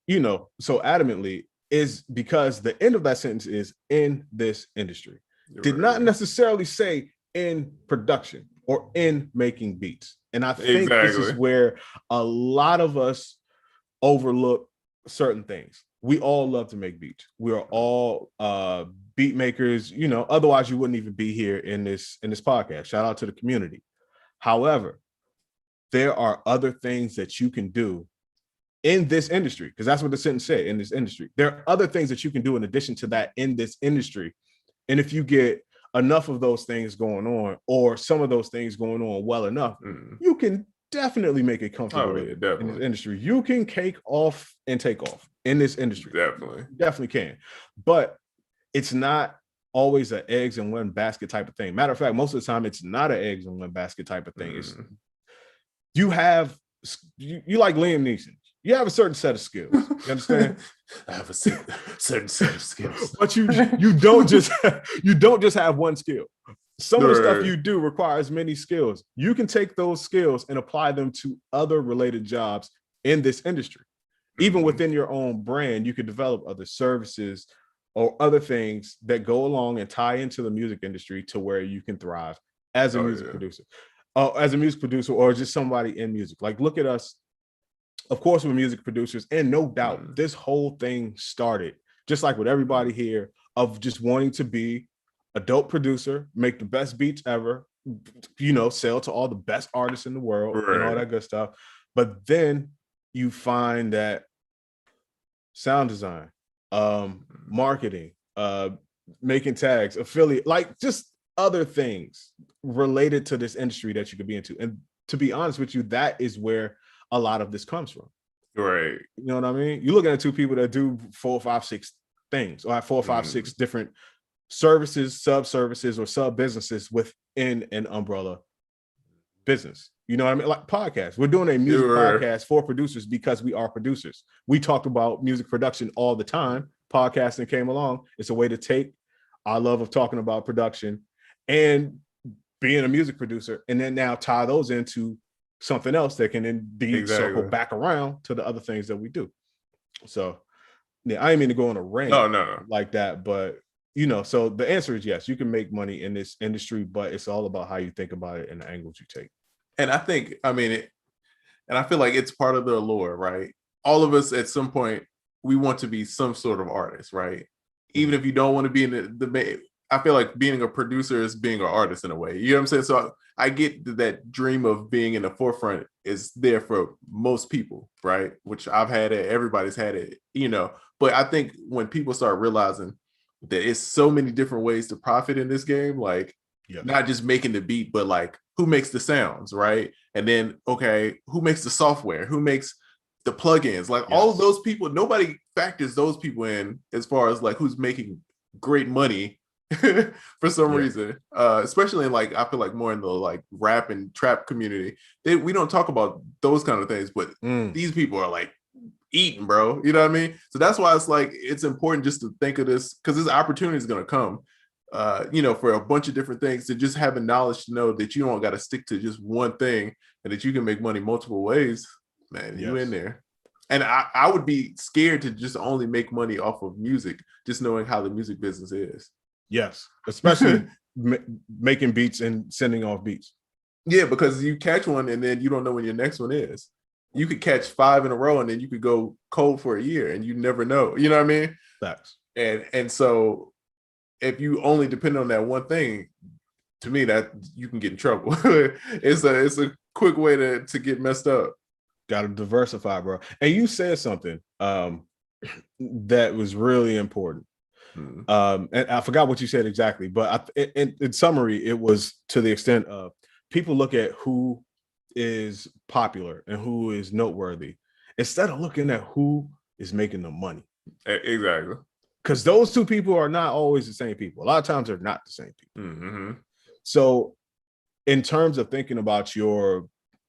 adamantly, is because the end of that sentence is in this industry. Did not necessarily say in production or in making beats. And I think this is where a lot of us overlook certain things. We all love to make beats. We are all beat makers, otherwise you wouldn't even be here in this podcast. Shout out to the community. However, there are other things that you can do in this industry, because that's what the sentence said, in this industry. There are other things that you can do in addition to that in this industry. And if you get enough of those things going on, or some of those things going on well enough, you can definitely make it comfortable in this industry. You can cake off and take off in this industry. Definitely can. But it's not always an eggs in one basket type of thing. Matter of fact, most of the time it's not an eggs in one basket type of thing. It's you like Liam Neeson. You have a certain set of skills. You understand? I have a certain set of skills. But you don't just have one skill. Some of the stuff you do requires many skills. You can take those skills and apply them to other related jobs in this industry. Even within your own brand, you could develop other services or other things that go along and tie into the music industry to where you can thrive as a music producer. As a music producer, or just somebody in music. Like, look at us. Of course, we're music producers, and no doubt this whole thing started just like with everybody here, of just wanting to be a dope producer, make the best beats ever, sell to all the best artists in the world and all that good stuff. But then you find that sound design, marketing, making tags, affiliate, like just other things related to this industry that you could be into. And to be honest with you, that is where a lot of this comes from. Right. You know what I mean? You're looking at two people that do 4, 5, 6 things, or have 4, 5, 6 different services, sub-services, or sub-businesses within an umbrella business. You know what I mean? Like podcasts. We're doing a music podcast for producers because we are producers. We talk about music production all the time. Podcasting came along. It's a way to take our love of talking about production and being a music producer, and then now tie those into something else that can indeed circle back around to the other things that we do. So yeah, I didn't mean to go on a rant like that, but so the answer is yes, you can make money in this industry, but it's all about how you think about it and the angles you take. And I think, and I feel like it's part of the allure, right? All of us at some point, we want to be some sort of artist, right? Even if you don't want to be in I feel like being a producer is being an artist in a way. You know what I'm saying? So I get that dream of being in the forefront is there for most people, right? Which I've had it, everybody's had it, you know. But I think when people start realizing that it's so many different ways to profit in this game, like not just making the beat, but like who makes the sounds, right? And then, okay, who makes the software? Who makes the plugins? Like all of those people, nobody factors those people in as far as like who's making great money for some reason, especially in like I feel like more in the like rap and trap community. We don't talk about those kind of things, but these people are like eating, bro. You know what I mean? So that's why it's like it's important just to think of this because this opportunity is going to come. You know, for a bunch of different things, to just having knowledge to know that you don't got to stick to just one thing and that you can make money multiple ways, man. You in there. And I would be scared to just only make money off of music, just knowing how the music business is. Yes, especially making beats and sending off beats. Yeah, because you catch one and then you don't know when your next one is. You could catch 5 in a row and then you could go cold for a year and you never know. You know what I mean? Facts. And so if you only depend on that one thing, to me, that you can get in trouble. It's a quick way to get messed up. Got to diversify, bro. And you said something that was really important. And I forgot what you said exactly, but in summary, it was to the extent of people look at who is popular and who is noteworthy instead of looking at who is making the money. Exactly. Because those two people are not always the same people. A lot of times they're not the same people. So in terms of thinking about your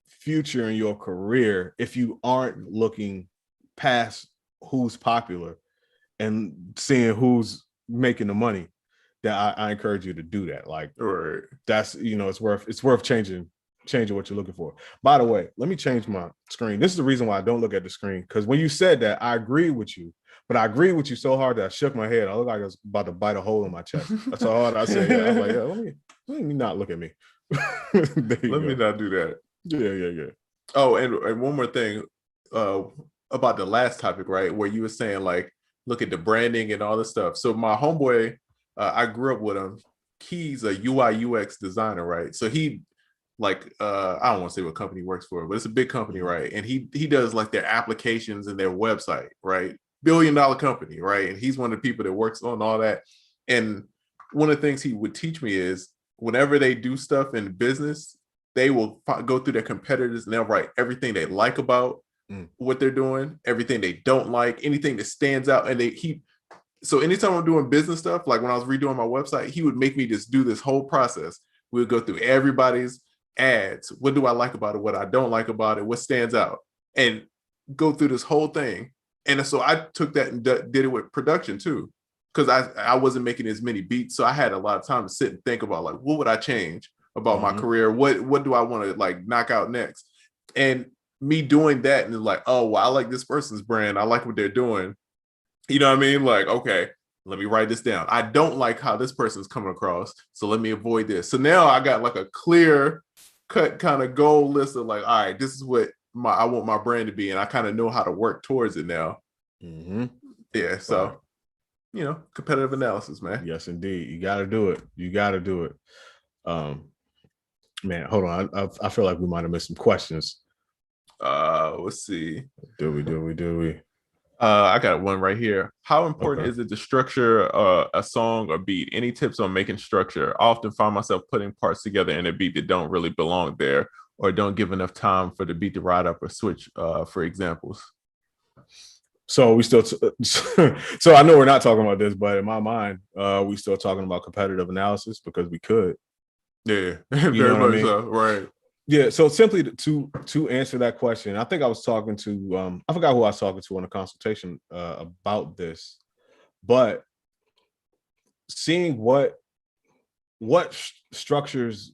future and your career, if you aren't looking past who's popular and seeing who's making the money, that I encourage you to do that. Like that's, you know, it's worth changing what you're looking for. By the way, let me change my screen. This is the reason why I don't look at the screen, because when you said that, I agree with you, but I agree with you so hard that I shook my head. I look like I was about to bite a hole in my chest. That's how hard I said. Yeah, I was like, yeah, let me not look at me. Let me not do that. Yeah. Oh, and one more thing about the last topic, right? Where you were saying like, look at the branding and all this stuff. So my homeboy, I grew up with him. He's a UI UX designer, right? So he like I don't want to say what company he works for, but it's a big company, right? And he does like their applications and their website, right? $1 billion company, right? And he's one of the people that works on all that. And one of the things he would teach me is whenever they do stuff in business, they will go through their competitors and they'll write everything they like about what they're doing, everything they don't like, anything that stands out. And so anytime I'm doing business stuff, like when I was redoing my website, he would make me just do this whole process. We would go through everybody's ads. What do I like about it? What I don't like about it? What stands out? And go through this whole thing. And so I took that and did it with production too, because I wasn't making as many beats. So I had a lot of time to sit and think about like, what would I change about my career? What do I want to like knock out next? And me doing that and like, oh, well, I like this person's brand. I like what they're doing. You know what I mean? Like, okay, let me write this down. I don't like how this person's coming across, so let me avoid this. So now I got like a clear cut kind of goal list of like, all right, this is what I want my brand to be, and I kind of know how to work towards it now. Yeah, so you know, competitive analysis, man. Yes, indeed. You got to do it. Man, hold on. I feel like we might have missed some questions. Let's see. Do we? I got one right here. How important is it to structure a song or beat? Any tips on making structure? I often find myself putting parts together in a beat that don't really belong there, or don't give enough time for the beat to ride up or switch, for examples. So we still, so I know we're not talking about this, but in my mind, we still talking about competitive analysis because we could. Yeah, very much so, right. Yeah, so simply to answer that question, I think I was talking to I forgot who I was talking to on a consultation about this, but seeing what structures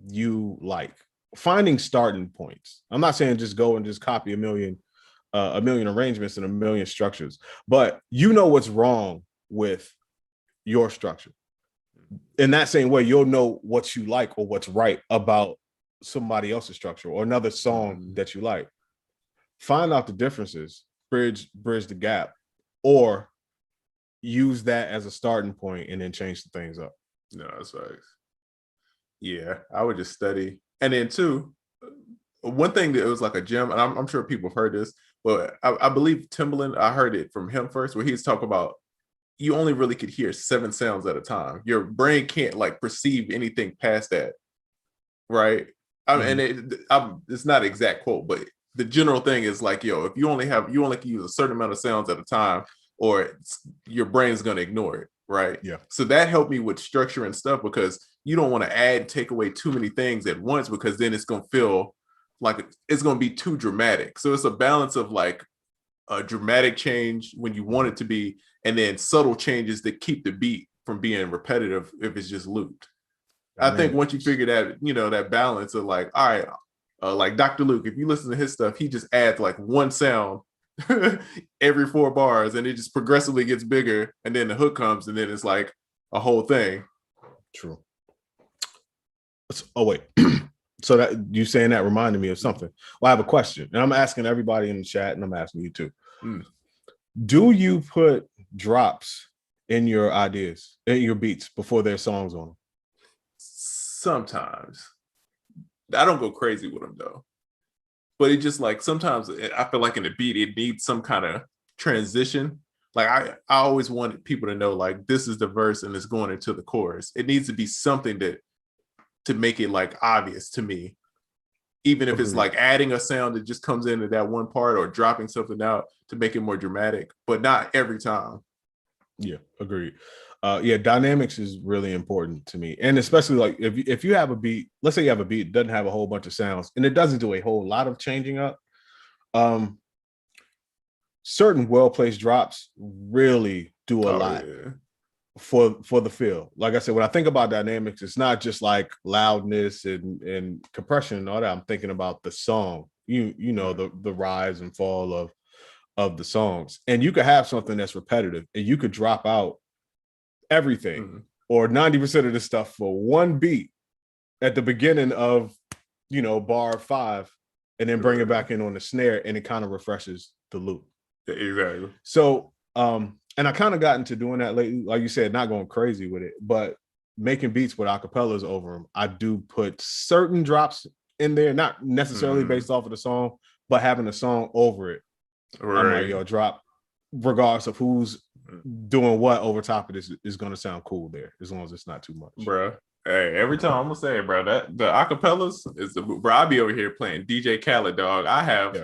you like, finding starting points. I'm not saying just go and just copy a million arrangements and a million structures, but you know what's wrong with your structure. In that same way, you'll know what you like or what's right about somebody else's structure or another song that you like. Find out the differences, bridge the gap, or use that as a starting point and then change the things up. No, that's facts. Yeah, I would just study. And then two, one thing that it was like a gem, and I'm sure people have heard this, but I believe Timbaland, I heard it from him first, where he's talking about you only really could hear 7 sounds at a time. Your brain can't like perceive anything past that, right? And it's not an exact quote, but the general thing is like, yo, if you only can use a certain amount of sounds at a time, or your brain's gonna ignore it, right? Yeah. So that helped me with structure and stuff, because you don't want to add and take away too many things at once, because then it's gonna feel like it's gonna be too dramatic. So it's a balance of like a dramatic change when you want it to be, and then subtle changes that keep the beat from being repetitive if it's just looped. I think once you figure that, that balance of like, all right, like Dr. Luke, if you listen to his stuff, he just adds like one sound every 4 bars, and it just progressively gets bigger, and then the hook comes, and then it's like a whole thing. True. Oh, wait. So that you saying that reminded me of something. Well, I have a question, and I'm asking everybody in the chat, and I'm asking you too. Do you put drops in your ideas, in your beats, before there's songs on them? Sometimes. I don't go crazy with them though. But it just like sometimes I feel like in the beat it needs some kind of transition. Like I always wanted people to know like this is the verse and it's going into the chorus. It needs to be something to make it like obvious to me. Even if it's like adding a sound that just comes into that one part, or dropping something out to make it more dramatic, but not every time. Yeah, agreed. Dynamics is really important to me, and especially like if you have a beat, let's say you have a beat that doesn't have a whole bunch of sounds, and it doesn't do a whole lot of changing up. Certain well-placed drops really do a lot for the feel. Like I said, when I think about dynamics, it's not just like loudness and compression and all that. I'm thinking about the song. You know the rise and fall of the songs, and you could have something that's repetitive, and you could drop out everything or 90% of the stuff for one beat at the beginning of bar 5, and then bring it back in on the snare, and it kind of refreshes the loop. Exactly. So and I kind of got into doing that lately, like you said, not going crazy with it, but making beats with acapellas over them. I do put certain drops in there, not necessarily based off of the song, but having the song over it. Right. I'm like, yo, drop regardless of who's doing what over top of this is going to sound cool there, as long as it's not too much, bro. Hey, every time I'm gonna say it, bro, that the acapellas is bro. I be over here playing DJ Khaled, dog. I have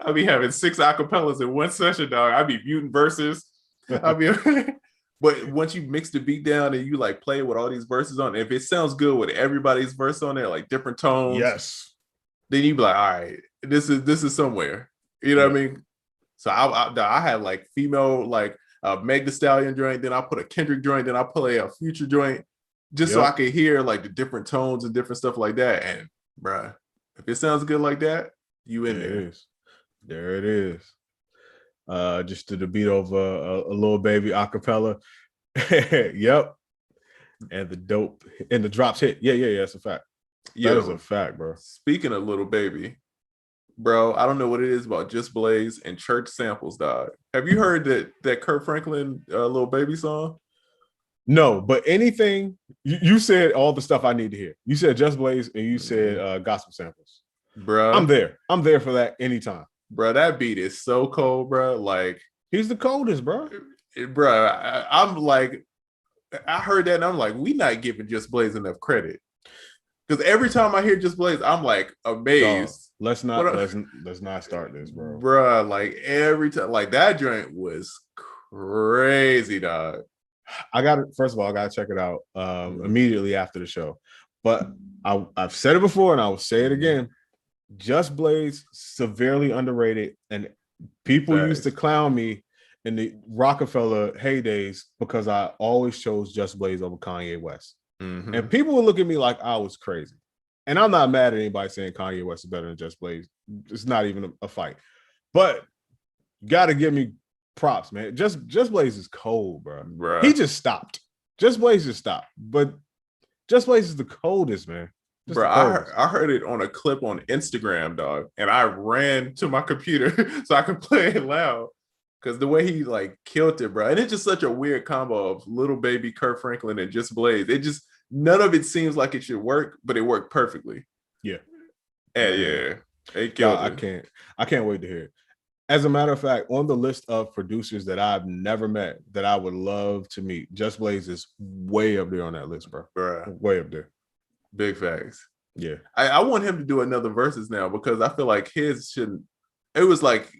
I be having 6 acapellas in one session, dog. I be muting verses. But once you mix the beat down and you like play with all these verses on, if it sounds good with everybody's verse on there, like different tones, then you be like, all right, this is somewhere. You know what I mean? So I had like female, like Meg Thee Stallion joint, then I put a Kendrick joint, then I play a Future joint, just so I could hear like the different tones and different stuff like that. And bruh, if it sounds good like that, you in there. There it is. Just to the beat of a Lil Baby acapella. Yep. And the dope and the drops hit. Yeah, it's a fact. That is a fact, bro. Speaking of Lil Baby, bro, I don't know what it is about Just Blaze and church samples, dog. Have you heard that Kurt Franklin Lil Baby song? No, but anything you said, all the stuff I need to hear. You said Just Blaze and you said gospel samples, bro. I'm there for that anytime, bro. That beat is so cold, bro. Like he's the coldest, bro. Bro, I'm like, I heard that and I'm like, we not giving Just Blaze enough credit, because every time I hear Just Blaze, I'm like amazed. Let's not start this, bro. Bro, like every time, like that joint was crazy, dog. First of all, I gotta check it out immediately after the show. But I've said it before and I will say it again. Just Blaze, severely underrated, and people used to clown me in the Rockefeller heydays because I always chose Just Blaze over Kanye West. And people would look at me like I was crazy. And I'm not mad at anybody saying Kanye West is better than Just Blaze. It's not even a fight. But you gotta give me props, man. Just Blaze is cold, bro. He just stopped. Just Blaze just stopped. But Just Blaze is the coldest, man. Bro, I heard it on a clip on Instagram, dog, and I ran to my computer so I could play it loud. Because the way he like killed it, bro. And it's just such a weird combo of Little Baby, Kurt Franklin, and Just Blaze. It just none of it seems like it should work, but it worked perfectly. Yeah. And it killed it. I can't wait to hear it. As a matter of fact, on the list of producers that I've never met that I would love to meet, Just Blaze is way up there on that list, bro. Way up there. Big facts. Yeah. I want him to do another verses now because I feel like his shouldn't. It was like,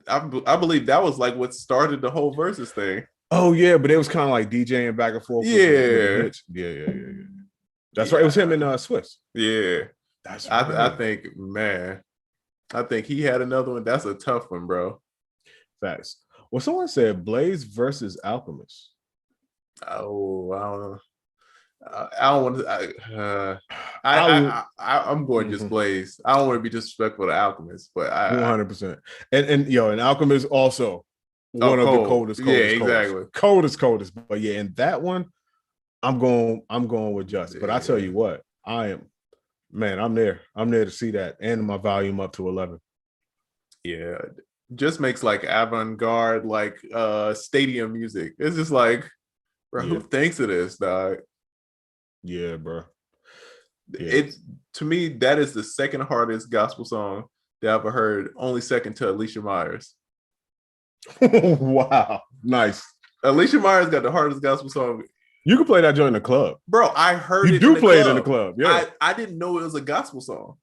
I believe that was like what started the whole verses thing. Oh, yeah, but it was kind of like DJing back and forth. Yeah. Yeah. That's right. It was him and Swiss. Yeah. That's right. I think, man. I think he had another one. That's a tough one, bro. Facts. Well, someone said Blaze versus Alchemist. Oh, I don't know. I don't want to. I'm going just Blaze. I don't want to be disrespectful to Alchemist, but 100%. And Alchemist also one of the coldest. Yeah, exactly. Coldest. But yeah, in that one, I'm going with Just. But I tell you what, I'm there. I'm there to see that and my volume up to 11. Yeah, just makes like avant-garde, like stadium music. It's just like, bro, who thinks of this, dog? Yeah, bro. Yeah. It to me, that is the second hardest gospel song that I've ever heard, only second to Alicia Myers. Wow, nice. Alicia Myers got the hardest gospel song. You can play that joint in the club, bro. I heard you do play it in the club. Yeah, I didn't know it was a gospel song.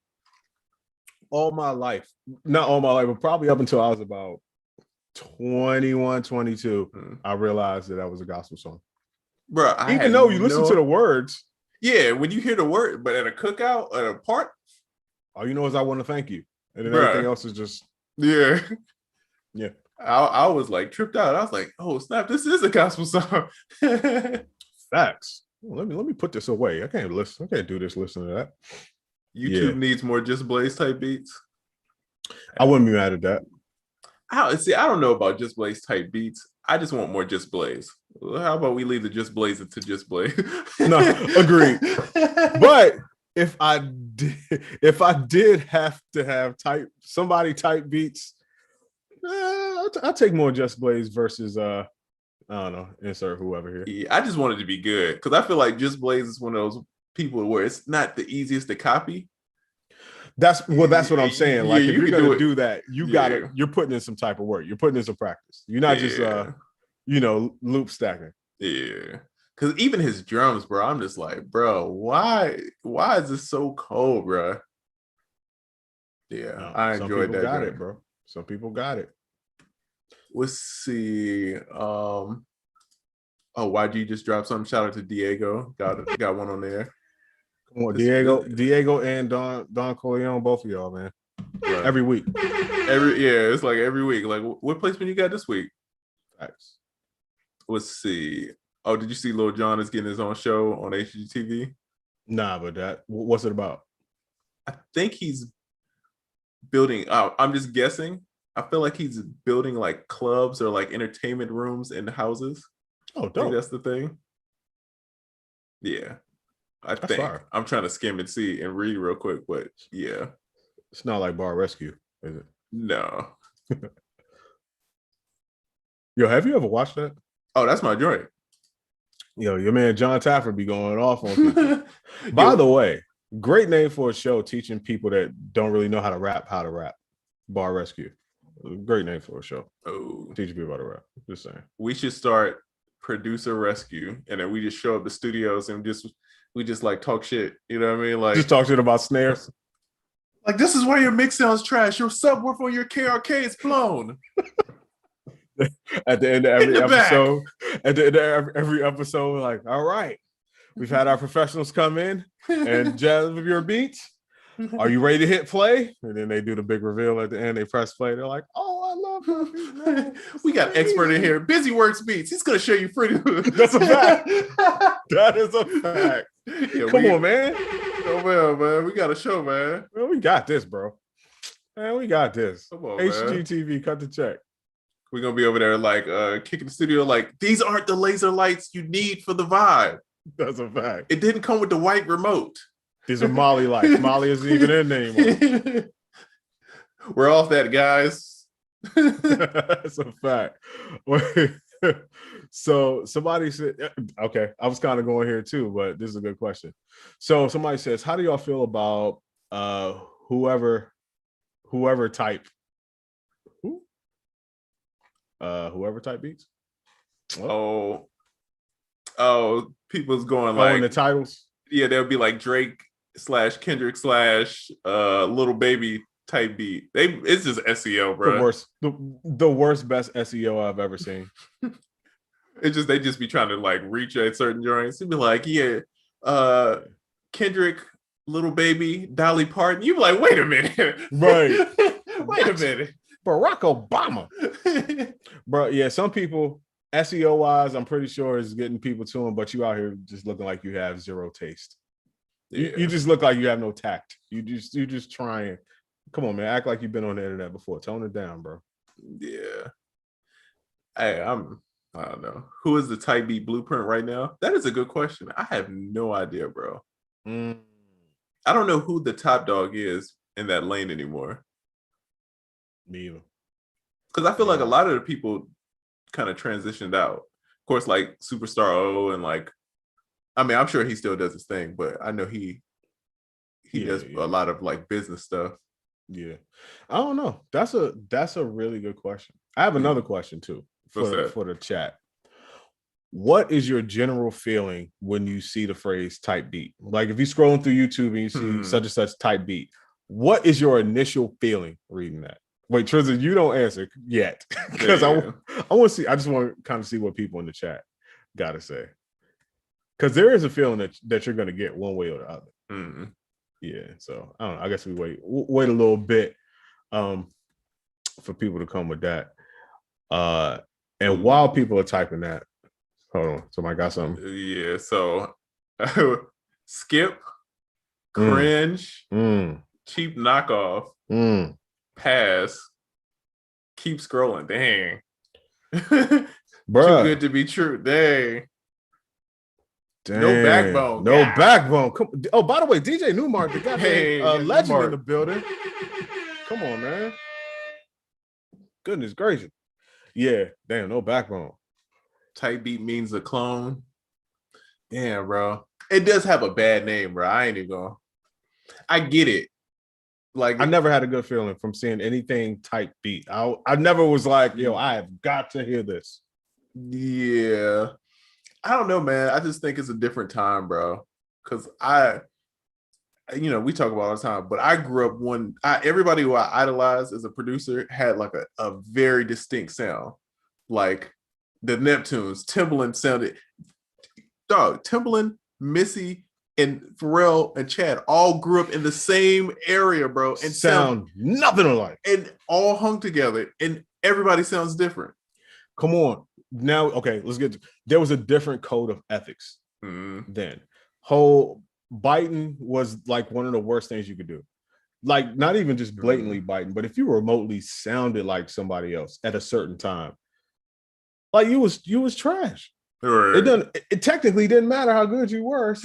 All my life, not all my life, but probably up until I was about 21, 22, I realized that was a gospel song. Bro, even though you listen to the words. Yeah, when you hear the word, but at a cookout, at a part, all you know is I want to thank you. And then everything else is just Yeah. I was like tripped out. I was like, oh snap, this is a gospel song. Facts. Well, let me put this away. I can't do this listening to that. YouTube needs more Just Blaze type beats. I wouldn't be mad at that. I don't know about Just Blaze type beats. I just want more Just Blaze. How about we leave the Just Blaze to Just Blaze? No, agreed. But if I did have to have somebody type beats, I'll take more Just Blaze versus I don't know, insert whoever here. Yeah, I just want it to be good because I feel like Just Blaze is one of those people where it's not the easiest to copy. That's what I'm saying. Like if you're gonna do that, you're putting in some type of work. You're putting in some practice. You're not just loop stacking. Yeah. Cause even his drums, bro, I'm just like, bro, why is this so cold, bro? Yeah, I enjoyed that. Got it, bro. Some people got it. Let's see. YG just dropped something. Shout out to Diego. Got one on there. Come on, Diego and Don Corleone, both of y'all, man. Right. Every week. It's like every week. Like, what placement you got this week? Thanks. Let's see. Oh, did you see Lil Jon is getting his own show on HGTV? Nah, but what's it about? I think he's building. I'm just guessing. I feel like he's building like clubs or like entertainment rooms in houses. Oh, dope. I think that's the thing. Yeah. That's think fire. I'm trying to skim and see and read real quick, but yeah. It's not like Bar Rescue, is it? No. Yo, have you ever watched that? Oh, that's my joint. Yo, your man John Taffer be going off on people. By the way, great name for a show teaching people that don't really know how to rap. Bar Rescue. Great name for a show. Oh, teaching people how to rap. Just saying. We should start Producer Rescue, and then we just show up the studios and we just like talk shit. You know what I mean? Like just talk shit about snares. Like, this is why your mix sounds trash. Your subwoofer on your KRK is blown. At the end of every episode, every episode, like, all right, we've had our professionals come in and jazz with your beats. Are you ready to hit play? And then they do the big reveal at the end. They press play. They're like, oh, I love your beats, man. We got an expert in here. Busy Works Beats. He's going to show you pretty. That's a fact. That is a fact. Yeah, Come on, man. Oh, well, man. We got a show, man. Well, we got this, bro. Man, we got this. Come on, HGTV, cut the check. We're going to be over there, like, kicking the studio, like, these aren't the laser lights you need for the vibe. That's a fact. It didn't come with the white remote. These are Molly lights. Molly isn't even in there anymore. We're off that, guys. That's a fact. So somebody said, okay, I was kind of going here too, but this is a good question. So somebody says, how do y'all feel about whoever type whoever type beats? Oh, people's going in like the titles. Yeah, they'll be like Drake / Kendrick / Little Baby type beat. It's just SEO, bro. The worst best SEO I've ever seen. They just be trying to like reach at certain joints. It'd be like, Kendrick, Little Baby, Dolly Parton. You be like, wait a minute, right? Wait a minute, Barack Obama, bro. Yeah, some people SEO wise, I'm pretty sure is getting people to them, but you out here just looking like you have zero taste. Yeah. You just look like you have no tact. You just trying. Come on, man. Act like you've been on the internet before. Tone it down, bro. Yeah. I don't know. Who is the type beat blueprint right now? That is a good question. I have no idea, bro. I don't know who the top dog is in that lane anymore. Me either. Because I feel like a lot of the people kind of transitioned out. Of course, like Superstar O and like, I mean, I'm sure he still does his thing, but I know he does a lot of like business stuff. Yeah. I don't know. That's a really good question. I have another question too for the chat. What is your general feeling when you see the phrase type beat? Like if you're scrolling through YouTube and you see such and such type beat, what is your initial feeling reading that? Wait, Trizza, you don't answer yet because I want to see. I just want to kind of see what people in the chat got to say, because there is a feeling that you're going to get one way or the other. Yeah, so I don't know. I guess we wait a little bit for people to come with that. And while people are typing that, hold on, somebody got something. Yeah, so skip, cringe, cheap knockoff, pass, keep scrolling. Dang. Bruh. Too good to be true. Dang. No backbone. No backbone. Oh, by the way, DJ Newmark, the goddamn legend Newmark in the building. Come on, man. Goodness gracious. Yeah, damn, no backbone. Type beat means a clone. Damn, bro. It does have a bad name, bro. I ain't even going. I get it. Like I never had a good feeling from seeing anything type beat. I never was like, yo, I have got to hear this. Yeah. I don't know, man. I just think it's a different time, bro. Because we talk about all the time, but I grew up everybody who I idolized as a producer had like a very distinct sound. Like the Neptunes, Timbaland sounded, Timbaland, Missy, and Pharrell and Chad all grew up in the same area, bro, and sound nothing alike, and all hung together, and everybody sounds different. Come on. Now, okay, let's get there was a different code of ethics then. Whole biting was like one of the worst things you could do. Like not even just blatantly biting, but if you remotely sounded like somebody else at a certain time, like you was trash. Right. It technically didn't matter how good you were.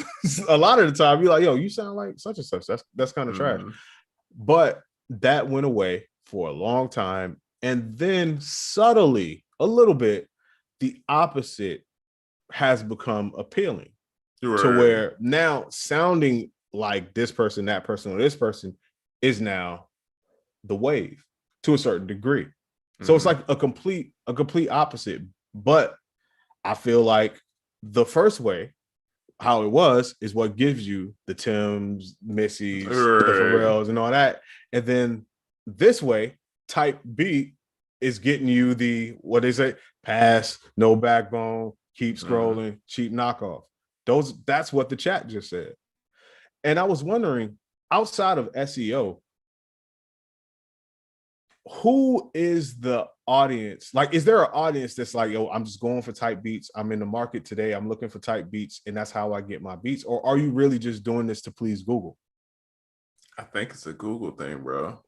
A lot of the time you're like, yo, you sound like such and such. That's kind of trash. But that went away for a long time. And then subtly, a little bit, the opposite has become appealing to where now sounding like this person, that person, or this person is now the wave to a certain degree. So it's like a complete opposite. But I feel like the first way, how it was, is what gives you the Tims, Missies, the Pharrells, and all that. And then this way, type beat is getting you the, what they say, pass, no backbone, keep scrolling, cheap knockoff. That's what the chat just said. And I was wondering, outside of SEO, who is the audience? Like, is there an audience that's like, yo, I'm just going for type beats. I'm in the market today. I'm looking for type beats, and that's how I get my beats. Or are you really just doing this to please Google? I think it's a Google thing, bro.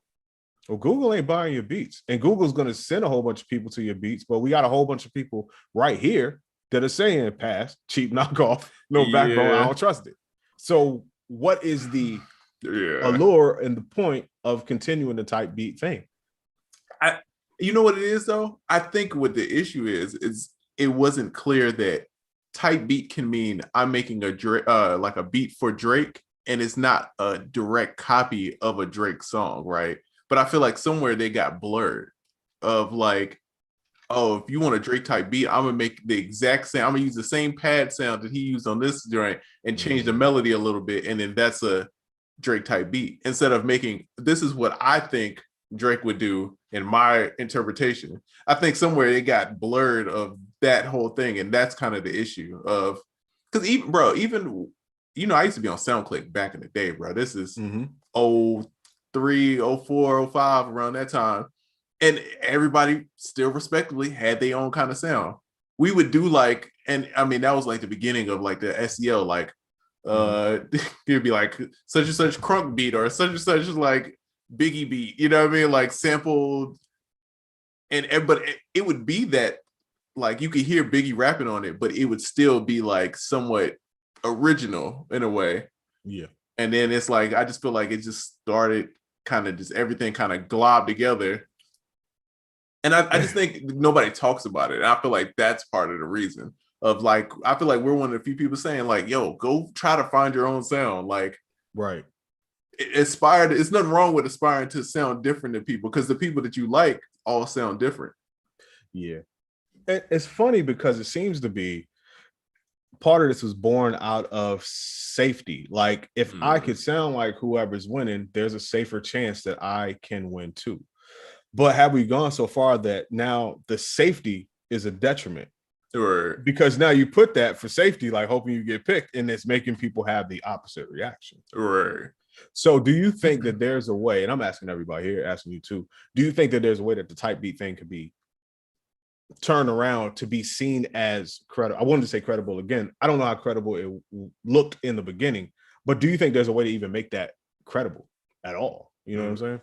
Well, Google ain't buying your beats, and Google's going to send a whole bunch of people to your beats, but we got a whole bunch of people right here that are saying pass, cheap knockoff, no backbone, I don't trust it. So what is the allure and the point of continuing the type beat thing? You know what it is though? I think what the issue is it wasn't clear that type beat can mean I'm making like a beat for Drake, and it's not a direct copy of a Drake song, right? But I feel like somewhere they got blurred of like, oh, if you want a Drake type beat, I'm gonna make the exact same. I'm gonna use the same pad sound that he used on this joint and change the melody a little bit, and then that's a Drake type beat. Instead of making this is what I think Drake would do in my interpretation. I think somewhere it got blurred of that whole thing, and that's kind of the issue of because even I used to be on SoundClick back in the day, bro. This is 03, 04, 05, around that time. And everybody still respectively had their own kind of sound. We would do like, and I mean, that was like the beginning of like the SEO, like it'd be like such and such crunk beat or such and such like Biggie beat, you know what I mean? Like sampled, but it would be that like you could hear Biggie rapping on it, but it would still be like somewhat original in a way. Yeah. And then it's like I just feel like it just started kind of just everything kind of globbed together. And I just think nobody talks about it. And I feel like that's part of the reason of like, I feel like we're one of the few people saying like, yo, go try to find your own sound. Like, right. Aspired. It's nothing wrong with aspiring to sound different than people because the people that you like all sound different. Yeah. It's funny because it seems to be part of this was born out of safety. Like if I could sound like whoever's winning, there's a safer chance that I can win too. But have we gone so far that now the safety is a detriment? Or because now you put that for safety, like hoping you get picked, and it's making people have the opposite reaction. Right. So do you think that there's a way, and I'm asking everybody here, asking you too, do you think that there's a way that the type beat thing could be turned around to be seen as credible? I wanted to say credible again. I don't know how credible it looked in the beginning, but do you think there's a way to even make that credible at all? You know what I'm saying?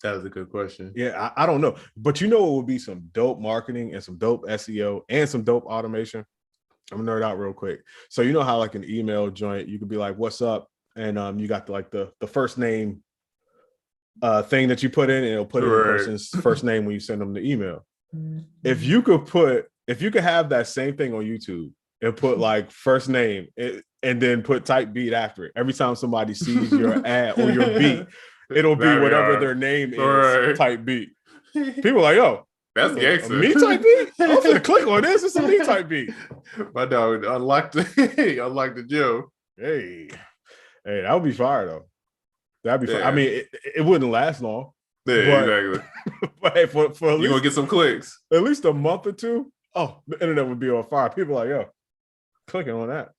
That is a good question. Yeah, I don't know. But you know, it would be some dope marketing and some dope SEO and some dope automation. I'm gonna nerd out real quick. So you know how like an email joint, you could be like, "What's up?" And you got the first name thing that you put in, and it'll put in the person's first name when you send them the email. If you could have that same thing on YouTube and put like first name and then put type beat after it, every time somebody sees your ad or your beat, it'll be whatever their name is, type beat. People are like, yo, that's gangster. Me type beat? I'm gonna click on this. It's a me type beat. My dog unlocked the Joe. Hey, that would be fire though. That'd be fire. I mean, it wouldn't last long. Yeah, exactly. But hey, for at least, you're gonna get some clicks. At least a month or two. Oh, the internet would be on fire. People are like, yo, clicking on that.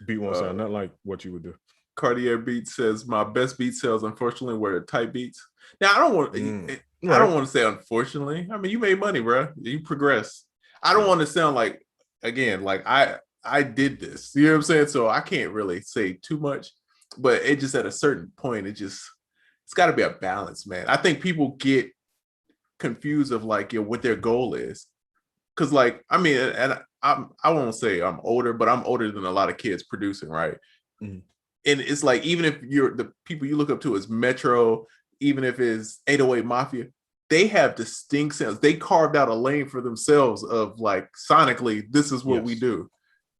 Beat won't sound nothing like what you would do. Cartier Beats says my best beat sales, unfortunately, were the type beats. Now I don't want to say unfortunately. I mean, you made money, bro. You progress. I don't want to sound like again, like I did this. You know what I'm saying? So I can't really say too much, but it just at a certain point, it's got to be a balance, man. I think people get confused of like what their goal is. Cause like, I mean, and I won't say I'm older, but I'm older than a lot of kids producing, right? Mm-hmm. And it's like, even if you're the people you look up to as Metro, even if it's 808 Mafia, they have distinct sounds. They carved out a lane for themselves of like sonically, this is what we do.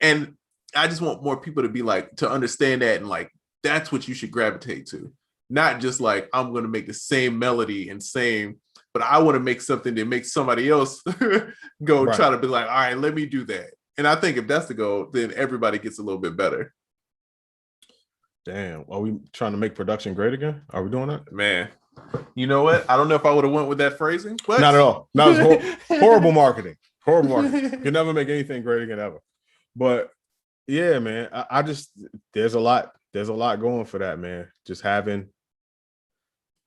And I just want more people to be like, to understand that. And like, that's what you should gravitate to. Not just like, I'm going to make the same melody and same, but I want to make something that makes somebody else go try to be like, all right, let me do that. And I think if that's the goal, then everybody gets a little bit better. Damn. Are we trying to make production great again? Are we doing that? Man, you know what? I don't know if I would have went with that phrasing. But... Not at all. That was horrible marketing. Horrible marketing. You never make anything great again ever. But yeah, man, I just, there's a lot going for that, man. Just having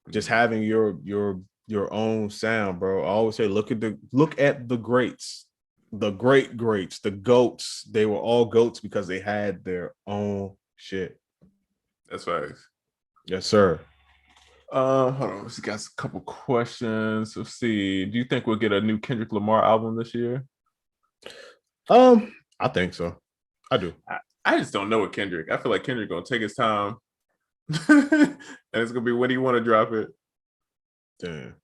your own sound, bro. I always say, look at the greats, the greats, the goats. They were all goats because they had their own shit. That's right. Yes, sir. Hold on. We got a couple questions. Let's see. Do you think we'll get a new Kendrick Lamar album this year? I think so. I do. I just don't know with Kendrick. I feel like Kendrick gonna take his time, and it's gonna be when he want to drop it. Damn.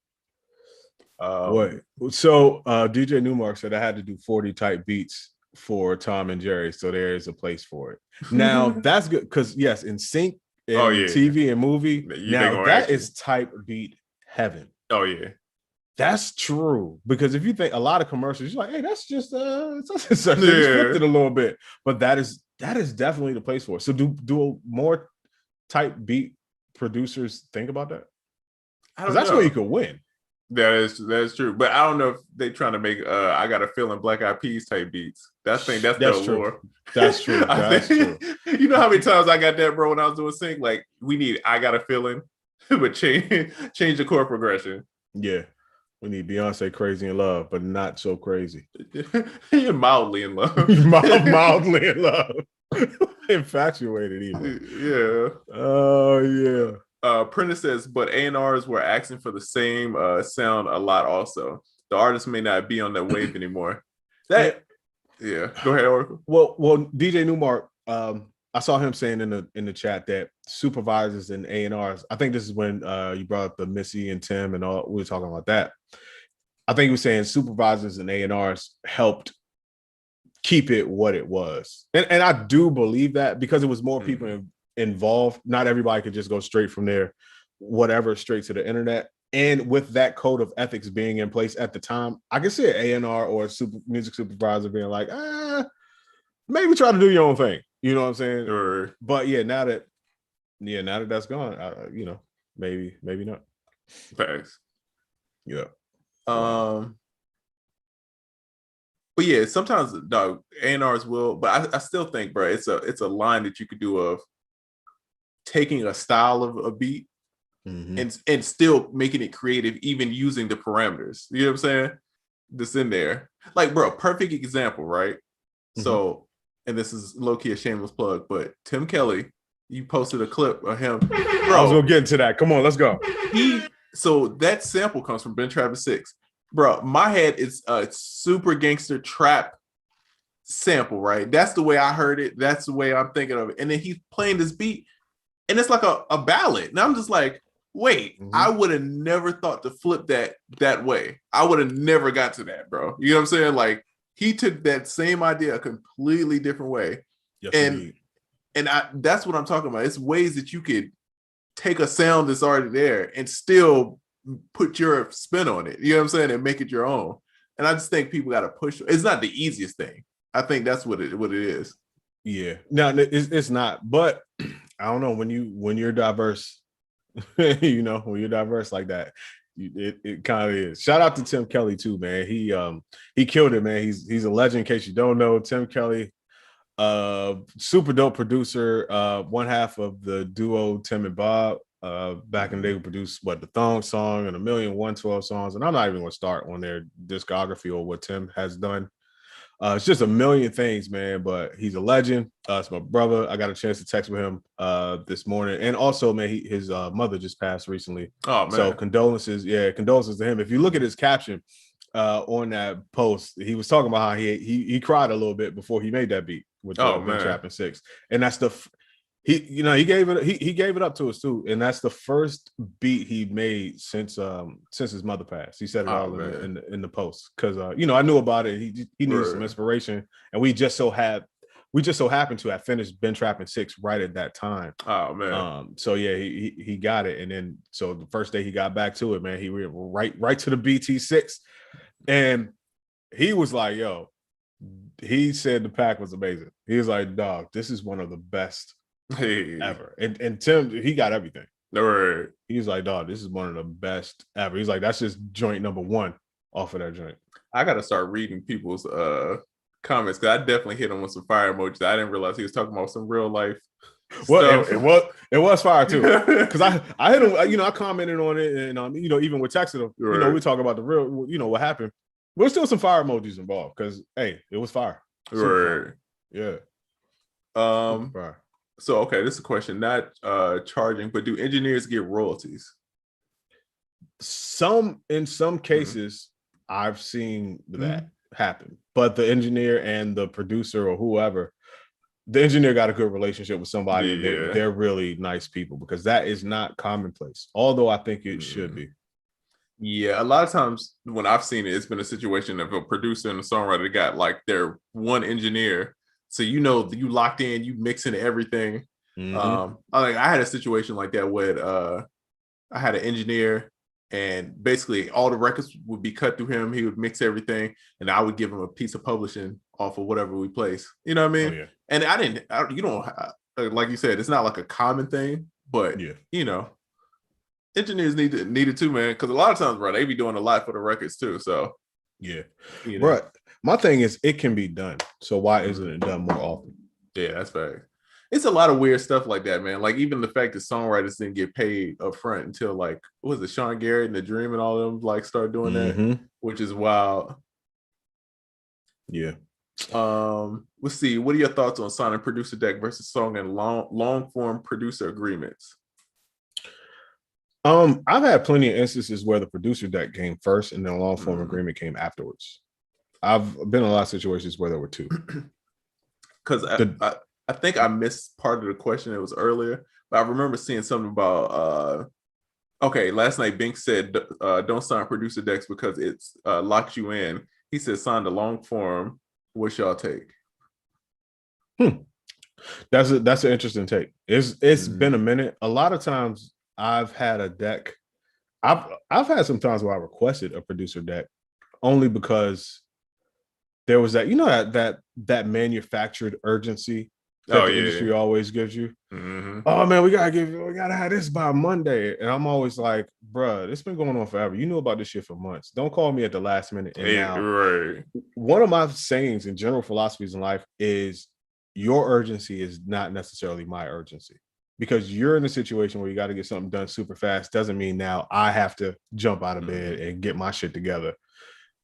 What? So DJ Newmark said I had to do 40 type beats for Tom and Jerry, so there is a place for it. Now that's good because yes, in sync in TV and movie, now that is type beat heaven. Oh yeah. That's true because if you think a lot of commercials, you're like, hey, that's just scripted a little bit, but that is definitely the place for it. So do more type beat producers think about that? Because that's where you could win. That is true, but I don't know if they're trying to make I got a feeling Black Eyed Peas type beats. That's true. That's true. That's true. You know how many times I got that, bro, when I was doing sync? Like we need I got a feeling, but change the chord progression. Yeah. We need Beyonce Crazy in Love, but not so crazy. You're mildly in love. Mildly in love. Infatuated even. Yeah. Oh, yeah. Prentice says, but A&Rs were asking for the same sound a lot also. The artist may not be on that wave anymore. Go ahead, Oracle. Well, DJ Newmark, I saw him saying in the chat that supervisors and A&Rs, I think this is when you brought up the Missy and Tim and all, we were talking about that. I think he was saying supervisors and A&Rs helped keep it what it was. And I do believe that because it was more people involved. Not everybody could just go straight from there, whatever, straight to the internet. And with that code of ethics being in place at the time, I can see an A&R or a music supervisor being like, maybe try to do your own thing. You know what I'm saying? Or, but now that that's gone, maybe not. Thanks. Yeah. But yeah, sometimes A&Rs will, but I still think, bro, it's a line that you could do of taking a style of a beat and still making it creative, even using the parameters. You know what I'm saying? That's in there. Like, bro, perfect example, right? So, and this is low-key a shameless plug, but Tim Kelly, you posted a clip of him. Bro, I was gonna get into that. Come on, let's go. So that sample comes from Ben Travis 6. Bro, my head is a super gangster trap sample, right? That's the way I heard it. That's the way I'm thinking of it. And then he's playing this beat, and it's like a ballad. And I'm just like, wait, I would have never thought to flip that way. I would have never got to that, bro. You know what I'm saying? Like, he took that same idea a completely different way. Yes, and that's what I'm talking about. It's ways that you could take a sound that's already there and still put your spin on it. You know what I'm saying? And make it your own. And I just think people got to push. It's not the easiest thing. I think that's what it is. Yeah. No, it's not. But I don't know, when you're diverse, when you're diverse like that, it kind of is. Shout out to Tim Kelly too, man. He killed it, man. He's a legend. In case you don't know, Tim Kelly, super dope producer, one half of the duo Tim and Bob. Back in the day, we produced the Thong Song and 1,112 songs. And I'm not even going to start on their discography or what Tim has done. It's just a million things, man. But he's a legend. It's my brother. I got a chance to text with him this morning. And also, man, his mother just passed recently. Oh, man. So condolences to him. If you look at his caption on that post, he was talking about how he cried a little bit before he made that beat with Ben Trappin' 6. And that's he gave it up to us too, and that's the first beat he made since his mother passed. He said it all in the post because I knew about it. He needed some inspiration, and we just so happened to have finished Ben Trappin' 6 right at that time. Oh man! So yeah, he got it, and then so the first day he got back to it, man, he went right to the BT6, and he was like, "Yo," he said the pack was amazing. He was like, "Dog, this is one of the best." Ever. And Tim, he got everything. Right. He's like, dog, this is one of the best ever. He's like, that's just joint number 1 off of that joint. I gotta start reading people's comments because I definitely hit him with some fire emojis. I didn't realize he was talking about some real life. Well, it was fire too. Because I hit him, I commented on it, and even with texting him, we talk about the real, what happened. There's still some fire emojis involved because hey, it was fire. Right. Yeah. Fire. So, okay, this is a question, not charging, but do engineers get royalties? In some cases, I've seen that happen. But the engineer and the producer or whoever, the engineer got a good relationship with somebody. They're really nice people because that is not commonplace. Although I think it should be. Yeah, a lot of times when I've seen it, it's been a situation of a producer and a songwriter got like their one engineer. So you locked in, you mixing everything. I had a situation like that where I had an engineer and basically all the records would be cut through him. He would mix everything and I would give him a piece of publishing off of whatever we place. You know what I mean? Oh, yeah. And you don't, like you said, it's not like a common thing, but engineers need it too, man. Because a lot of times, bro, they be doing a lot for the records too. So yeah, bro. My thing is, it can be done. So why isn't it done more often? Yeah, that's fact. It's a lot of weird stuff like that, man. Like even the fact that songwriters didn't get paid up front until like what was it, Sean Garrett and The Dream and all of them like start doing that, which is wild. Yeah. Let's see. What are your thoughts on signing producer deck versus song and long form producer agreements? I've had plenty of instances where the producer deck came first and then a long form agreement came afterwards. I've been in a lot of situations where there were two. Because I think I missed part of the question. It was earlier, but I remember seeing something about last night Bink said don't sign producer decks because it's locks you in. He said sign the long form. What's y'all take? That's an interesting take. It's been a minute. A lot of times I've had a deck. I've had some times where I requested a producer deck only because there was that manufactured urgency that the industry always gives you. Oh man, we gotta have this by Monday. And I'm always like, bruh, it's been going on forever. You knew about this shit for months. Don't call me at the last minute. And now, one of my sayings and general philosophies in life is your urgency is not necessarily my urgency. Because you're in a situation where you got to get something done super fast doesn't mean now I have to jump out of bed and get my shit together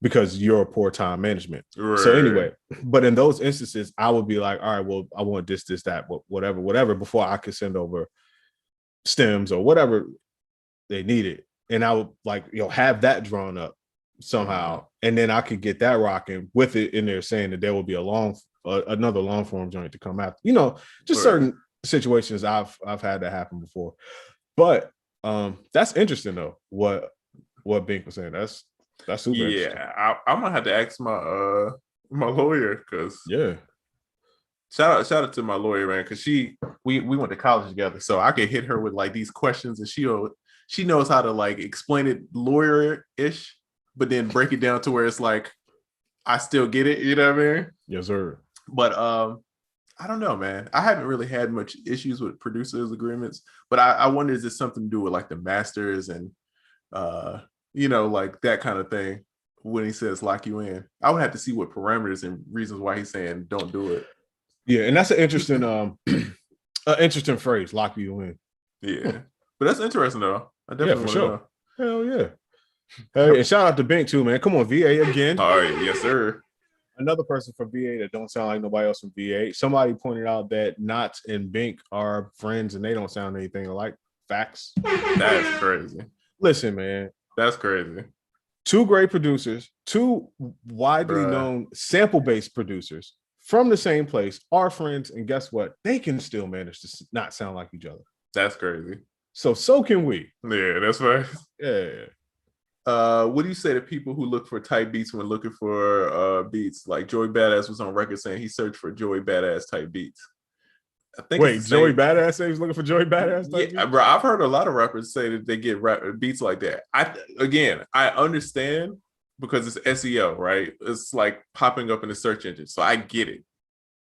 because you're a poor time management. So anyway, but in those instances, I would be like, all right, well, I want this, that, whatever, before I could send over stems or whatever they needed. And I would have that drawn up somehow. And then I could get that rocking with it in there saying that there will be another long form joint to come after, just certain situations I've had that happen before. But that's interesting though, what Bink was saying. That's super interesting. I'm gonna have to ask my my lawyer because shout out to my lawyer, man, because we went to college together, so I could hit her with like these questions and she knows how to like explain it lawyer-ish, but then break it down to where it's like I still get it, you know what I mean? Yes, sir. But I don't know, man. I haven't really had much issues with producers agreements, but I wonder, is this something to do with like the masters and like that kind of thing when he says lock you in? I would have to see what parameters and reasons why he's saying don't do it. Yeah, and that's an interesting interesting phrase, lock you in. Yeah. But that's interesting though. I definitely want to know. Hell yeah. Hey, and shout out to Bink too, man. Come on, VA again. All right, yes, sir. Another person from VA that don't sound like nobody else from VA. Somebody pointed out that Knots and Bink are friends and they don't sound anything alike. Facts. That's crazy. Listen, man. That's crazy. Two great producers, two widely known sample-based producers from the same place are friends, and guess what? They can still manage to not sound like each other. That's crazy. So can we. Yeah, that's right. Yeah. What do you say to people who look for type beats when looking for beats? Like Joey Badass was on record saying he searched for Joey Badass type beats. I think Wait, Joey Badass said he's looking for Joey Badass type beats? Bro, I've heard a lot of rappers say that they get beats like that. I understand because it's SEO, right? It's like popping up in the search engine, so I get it.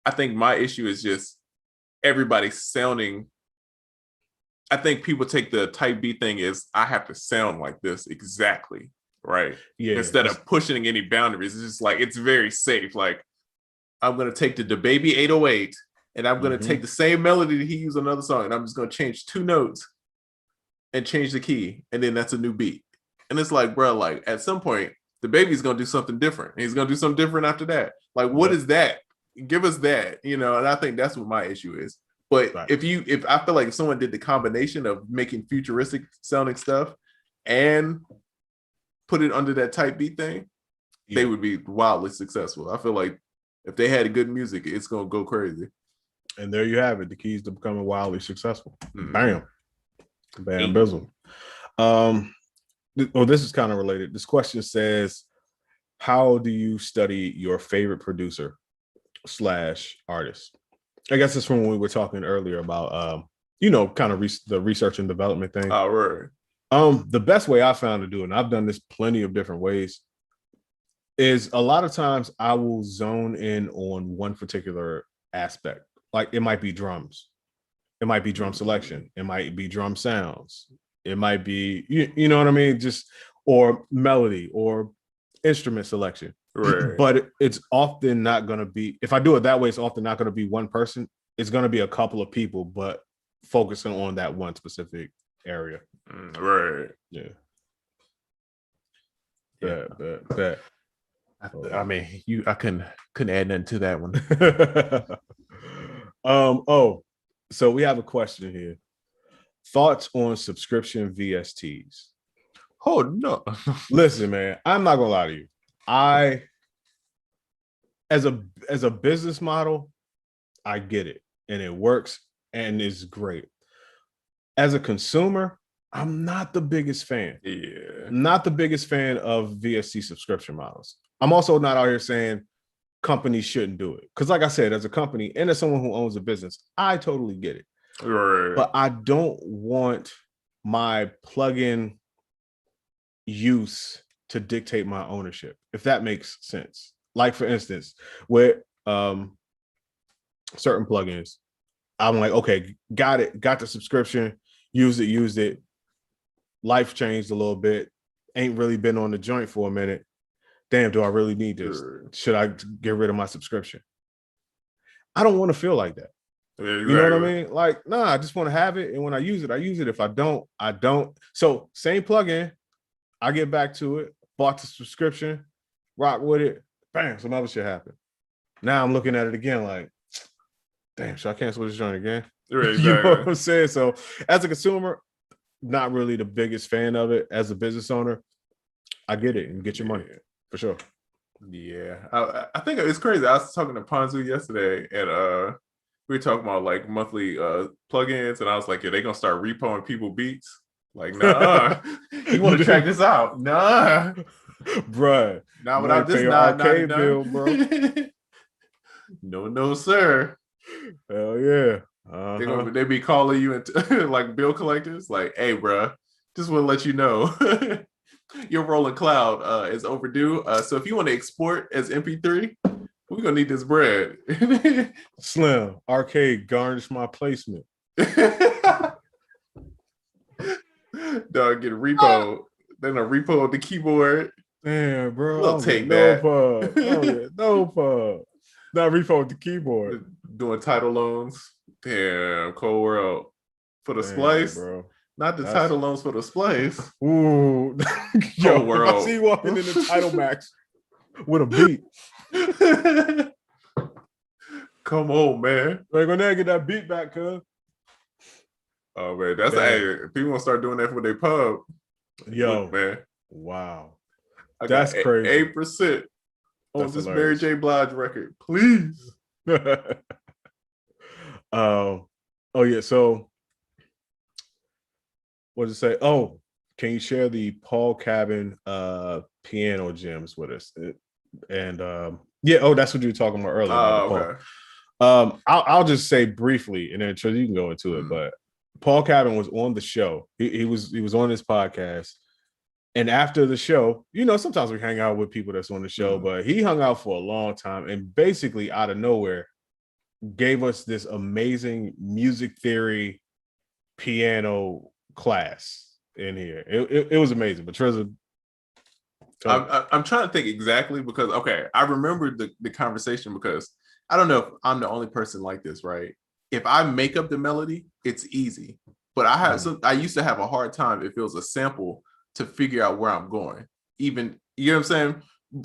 I think my issue is just everybody sounding. I think people take the type B thing as I have to sound like this exactly, right? Yeah. Instead of pushing any boundaries, it's just like it's very safe. Like I'm gonna take the DaBaby 808 and I'm gonna take the same melody that he used on another song, and I'm just gonna change 2 notes and change the key, and then that's a new beat. And it's like, bro, like at some point, DaBaby's gonna do something different. He's gonna do something different after that. Like, what is that? Give us that, And I think that's what my issue is. But if I feel like if someone did the combination of making futuristic sounding stuff and put it under that type beat thing, they would be wildly successful. I feel like if they had good music, it's gonna go crazy. And there you have it, the keys to becoming wildly successful. Bam. Bam bizzle. this is kind of related. This question says, how do you study your favorite producer / artist? I guess it's from when we were talking earlier about, kind of the research and development thing. Oh, right. The best way I found to do it, and I've done this plenty of different ways, is a lot of times I will zone in on one particular aspect. Like it might be drums. It might be drum selection. It might be drum sounds. It might be, you know what I mean? Just, or melody or instrument selection. Right. But it's often not going to be, if I do it that way, it's often not going to be one person. It's going to be a couple of people, but focusing on that one specific area. Right. Yeah. Yeah. That. I mean, I couldn't add nothing to that one. So we have a question here. Thoughts on subscription VSTs? Oh no. Listen, man, I'm not gonna lie to you. I, as a business model, I get it and it works and it's great. As a consumer, I'm not the biggest fan. Yeah. Not the biggest fan of VST subscription models. I'm also not out here saying companies shouldn't do it. Because like I said, as a company and as someone who owns a business, I totally get it. Right. But I don't want my plugin use to dictate my ownership, if that makes sense. Like for instance, with certain plugins, I'm like, okay, got it, got the subscription, used it. Life changed a little bit. Ain't really been on the joint for a minute. Damn, do I really need this? Should I get rid of my subscription? I don't want to feel like that. Exactly. You know what I mean? Like, nah, I just want to have it. And when I use it, I use it. If I don't, I don't. So same plugin, I get back to it, bought the subscription, rock with it, bam, some other shit happened. Now I'm looking at it again like, damn, should I cancel this joint again? Right, exactly. You know what I'm saying? So as a consumer, not really the biggest fan of it. As a business owner, I get it and get your money for sure. Yeah, I think it's crazy. I was talking to Ponzu yesterday, and we were talking about like monthly plugins, and I was like, "Yeah, they gonna start repoing people beats." Like, nah, you want to track this out? Nah, bruh. Not without this arcade bill, bro. No, sir. Hell yeah. They be calling you into like bill collectors, like, "Hey, bro, just want to let you know." Your rolling cloud is overdue. So if you want to export as MP3, we're gonna need this bread. Slim, arcade, garnish my placement. Dog, get a repo. Then a repo of the keyboard. Damn, bro. We'll take that. No pub. Not repo with the keyboard. Doing title loans. Damn, cold world. For the splice, bro. Not the title loans for the splice. Ooh. Yo, world. I see you walking in the title max with a beat. Come on, man. They're gonna get that beat back, cuz. Oh man, that's people gonna start doing that for their pub. Yo, look, man. Wow. That's crazy. 8% on that's this hilarious. Mary J. Blige record, please. Oh yeah, so what did it say? Oh, can you share the Paul Cabin piano gems with us? And that's what you were talking about earlier. Okay. I'll just say briefly, and then you can go into it. But Paul Cabin was on the show. He was on this podcast, and after the show, sometimes we hang out with people that's on the show, but he hung out for a long time, and basically out of nowhere, gave us this amazing music theory piano class in here. It was amazing. But Trezor, I'm trying to think exactly because I remember the conversation because I don't know if I'm the only person like this, right? If I make up the melody, it's easy. But I used to have a hard time if it was a sample to figure out where I'm going. Even, you know what I'm saying?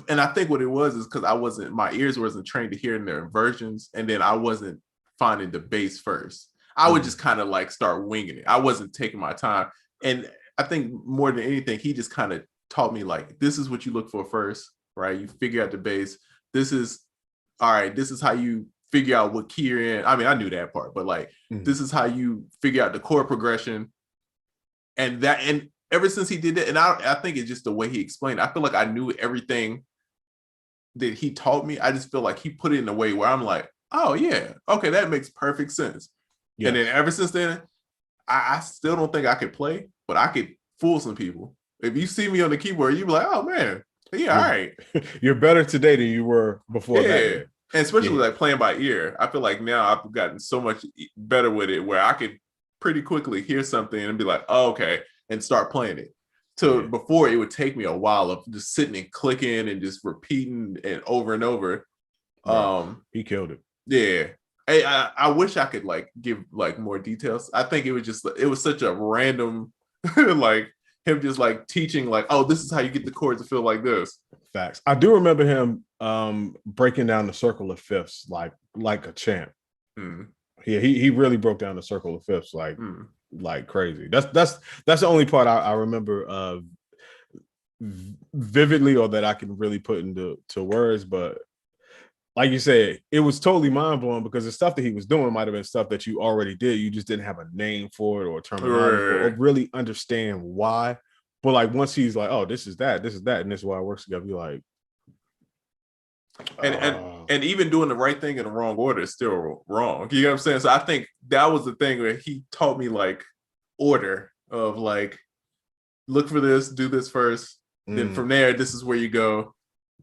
And I think what it was is because my ears wasn't trained to hearing their inversions, and then I wasn't finding the bass first. I would just kind of like start winging it. I wasn't taking my time. And I think more than anything, he just kind of taught me like, this is what you look for first, right? You figure out the bass. This is how you figure out what key you're in. I mean, I knew that part, but like, this is how you figure out the chord progression. And ever since he did it, and I think it's just the way he explained. I feel like I knew everything that he taught me. I just feel like he put it in a way where I'm like, oh yeah, okay, that makes perfect sense. Yes. And then ever since then, I still don't think I could play, but I could fool some people. If you see me on the keyboard, you be like, oh man, yeah, all right. You're better today than you were before that. And especially like playing by ear. I feel like now I've gotten so much better with it where I could pretty quickly hear something and be like, oh, okay, and start playing it. So before it would take me a while of just sitting and clicking and just repeating and over. He killed it. Yeah. I wish I could like give like more details. I think it was such a random like him just like teaching like, oh, this is how you get the chords to feel like this. Facts. I do remember him breaking down the circle of fifths like a champ. Yeah, he really broke down the circle of fifths like crazy. That's the only part I remember vividly, or that I can really put into words. But like you said, it was totally mind blowing because the stuff that he was doing might have been stuff that you already did. You just didn't have a name for it or terminology or really understand why. But like once he's like, oh, this is that, and this is why it works together, you're like, and even doing the right thing in the wrong order is still wrong. You know what I'm saying? So I think that was the thing where he taught me like order of like, look for this, do this first, then from there, this is where you go.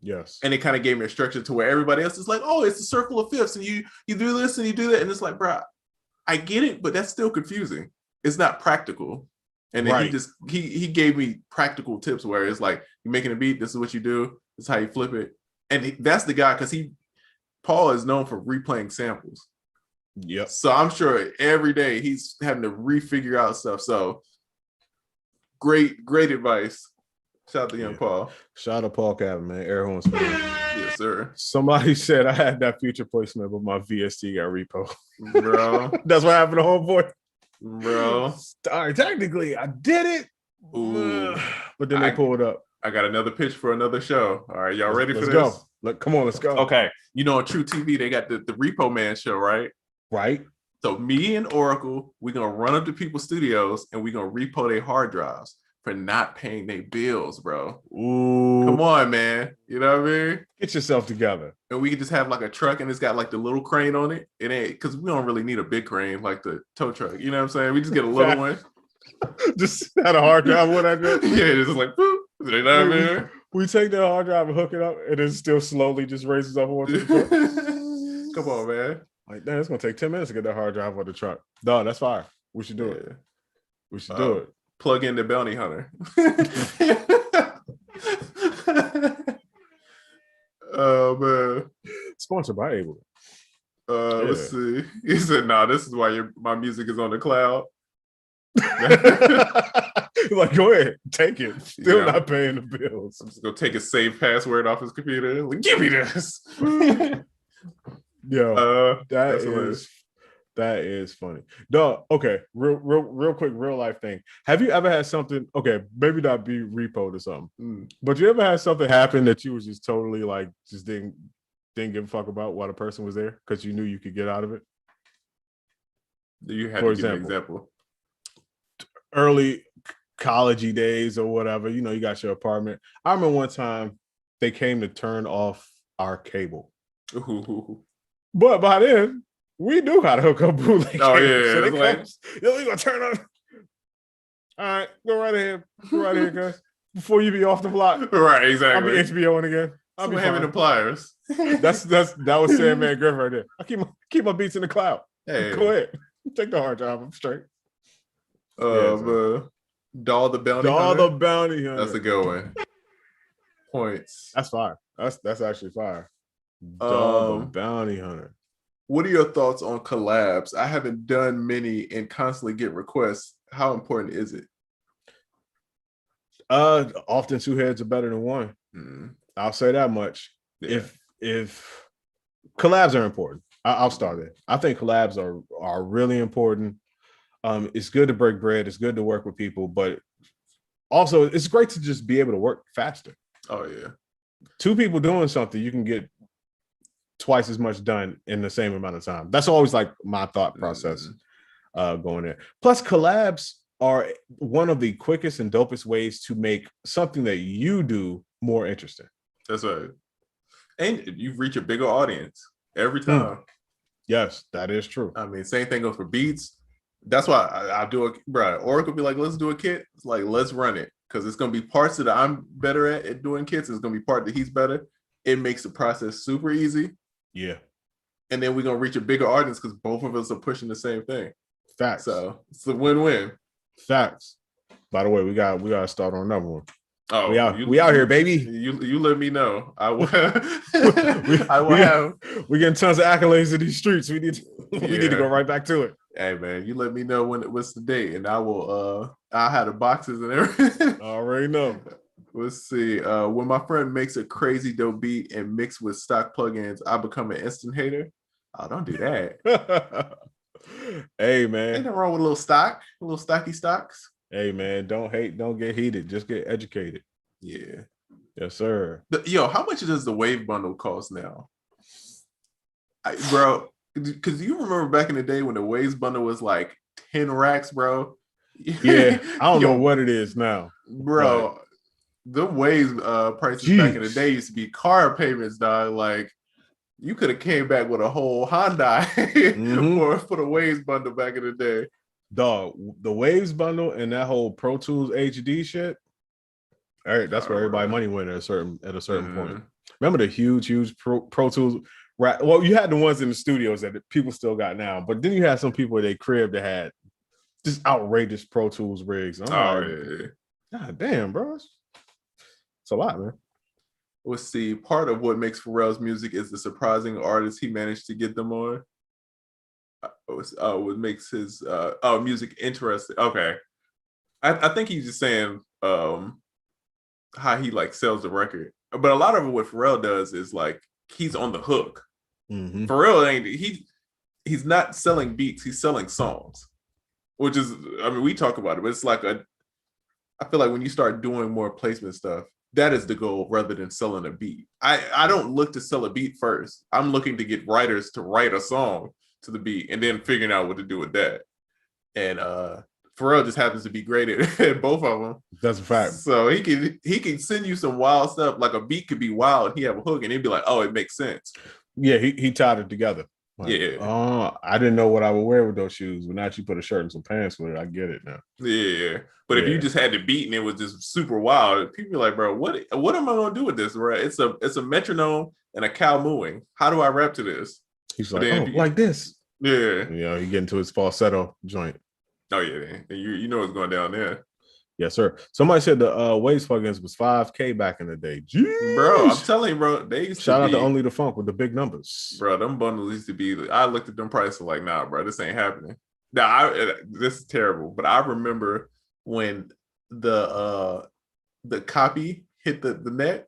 Yes. And it kind of gave me a structure to where everybody else is like, oh, it's the circle of fifths, and you do this and you do that, and it's like, bro, I get it, but that's still confusing. It's not practical. And then he gave me practical tips where it's like, you're making a beat, this is what you do, this is how you flip it. And that's the guy, because Paul is known for replaying samples. Yep. So I'm sure every day he's having to refigure out stuff. So great advice. Shout out to young Paul. Shout out to Paul Cabin, man. Air horns, man. Yes, sir. Somebody said I had that future placement, but my VST got repo. Bro. That's what happened to homeboy. Bro. All right, technically, I did it. Ooh. But then they pulled up. I got another pitch for another show. All right, y'all ready for this? Let's go. Look, come on, let's go. Okay. You know, on True TV, they got the Repo Man show, right? Right. So me and Oracle, we're going to run up to people's studios and we're going to repo their hard drives for not paying their bills, bro. Ooh. Come on, man. You know what I mean? Get yourself together. And we can just have like a truck and it's got like the little crane on it. It ain't, because we don't really need a big crane like the tow truck. You know what I'm saying? We just get a little one. Just had a hard drive. What I did? Yeah, just like, boop. You know what I mean? We take the hard drive and hook it up, and it still slowly just raises up. Come on, man. Like, damn, it's gonna take 10 minutes to get that hard drive on the truck. No, that's fine. We should do it. We should do it. Plug in the bounty hunter. Oh man. Sponsored by Able. Let's see. He said, "Nah, this is why my music is on the cloud." Like, go ahead, take it. Still not paying the bills. I'm just gonna take a safe password off his computer. Like, give me this. Yo, that is funny. Dog, okay, real quick, real life thing. Have you ever had something? Okay, maybe not be repoed or something, but you ever had something happen that you was just totally like just didn't give a fuck about while the person was there because you knew you could get out of it? You had to give an example. Early collegey days or whatever, you know, you got your apartment. I remember one time they came to turn off our cable. Ooh. But by then, we knew how to hook up bootleg. Oh, cable. yeah. So they like, yo, we gonna turn on. All right, go right ahead. Go right ahead, guys. Before you be off the block. Right, exactly. I'll be HBOing again. I'll be having the pliers. That was Sandman Griff right there. I keep my beats in the cloud. Hey. Go ahead. Take the hard drive. I'm straight. Doll the Bounty Hunter. That's a good one. Points. That's fire. That's actually fire. Doll the Bounty Hunter. What are your thoughts on collabs? I haven't done many and constantly get requests. How important is it? Often two heads are better than one. I'll say that much. Yeah. If collabs are important, I'll start there. I think collabs are really important. It's good to break bread. It's good to work with people, but also it's great to just be able to work faster. Oh yeah. Two people doing something, you can get twice as much done in the same amount of time. That's always like my thought process going there. Plus collabs, are one of the quickest and dopest ways to make something that you do more interesting. That's right. And you reach a bigger audience every time. Yes, that is true. I mean, same thing goes for beats. That's why I do it, bro. Oracle be like, let's do a kit. It's like, let's run it. Because it's going to be parts that I'm better at doing kits. It's going to be part that he's better. It makes the process super easy. Yeah. And then we're going to reach a bigger audience because both of us are pushing the same thing. Facts. So it's a win-win. Facts. By the way, we got to start on another one. Oh, we out here, baby. You let me know. I will. We're getting tons of accolades in these streets. We need to go right back to it. Hey man, you let me know what's the date, and I will. I'll have the boxes and everything. Already know. Let's see. When my friend makes a crazy dope beat and mixed with stock plugins, I become an instant hater. Oh, don't do that. Hey man, ain't nothing wrong with a little stocky stocks. Hey man, don't hate, don't get heated, just get educated. Yeah. Yes, sir. Yo, how much does the wave bundle cost now? Bro, because you remember back in the day when the waves bundle was like 10 racks, bro. Yeah, I don't know what it is now. Bro, the waves prices back in the day used to be car payments, dog. Like you could have came back with a whole Hyundai for the waves bundle back in the day. Dog, the Waves bundle and that whole Pro Tools HD shit. All right, that's where everybody money went at a certain point. Remember the huge Pro Tools? Right. Well, you had the ones in the studios that people still got now, but then you had some people at their crib that had just outrageous Pro Tools rigs. God damn, bro, it's a lot, man. Let's see. Part of what makes Pharrell's music is the surprising artists he managed to get them on. What makes his music interesting. Okay, I think he's just saying how he like sells the record, but a lot of it what Pharrell does is like he's on the hook. Pharrell he's not selling beats, he's selling songs, which is, I mean, we talk about it, but it's like I feel like when you start doing more placement stuff, that is the goal rather than selling a beat. I don't look to sell a beat first. I'm looking to get writers to write a song to the beat and then figuring out what to do with that. And Pharrell just happens to be great at both of them. That's a fact. So he can send you some wild stuff. Like a beat could be wild and he have a hook and he'd be like, oh, it makes sense. Yeah, he tied it together. Like, I didn't know what I would wear with those shoes, but now you put a shirt and some pants with it. I get it now. Yeah. But if you just had the beat and it was just super wild, people be like, bro, what am I gonna do with this? Right? It's a metronome and a cow mooing. How do I rap to this? He's like, like this. Yeah. You know, he get into his falsetto joint. Oh yeah, you know what's going down there. Yes, sir. Somebody said the Waves plugins was $5,000 back in the day. Jeez. Bro, I'm telling you, bro, they used shout out to Only the Funk with the big numbers. Bro, them bundles used to be. I looked at them prices like, nah, bro, this ain't happening. Now, this is terrible, but I remember when the copy hit the net,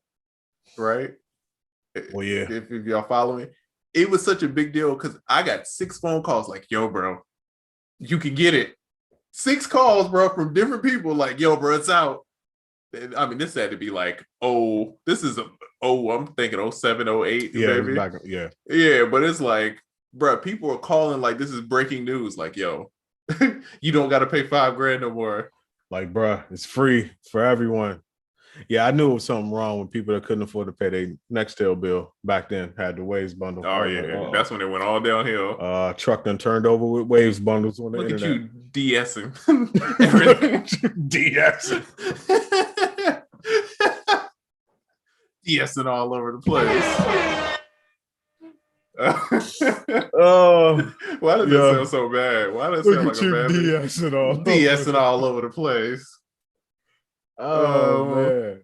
right? Well, yeah. If y'all following, it was such a big deal because I got 6 phone calls like, yo, bro, you can get it. 6 calls, bro, from different people like, yo, bro, it's out. I mean, this had to be like, I'm thinking 07, 08, yeah, baby. Yeah. Yeah, but it's like, bro, people are calling like this is breaking news. Like, yo, you don't got to pay $5,000 no more. Like, bro, it's free for everyone. Yeah, I knew it was something wrong when people that couldn't afford to pay their Nextel bill back then had the Waves bundle. Oh, yeah. That's when it went all downhill. Truck done turned over with Waves bundles on the Look internet. at you DSing. Everything. DSing. DSing all over the place. Why does it sound so bad? Why does it sound like a bad DSing all over the place? Oh man,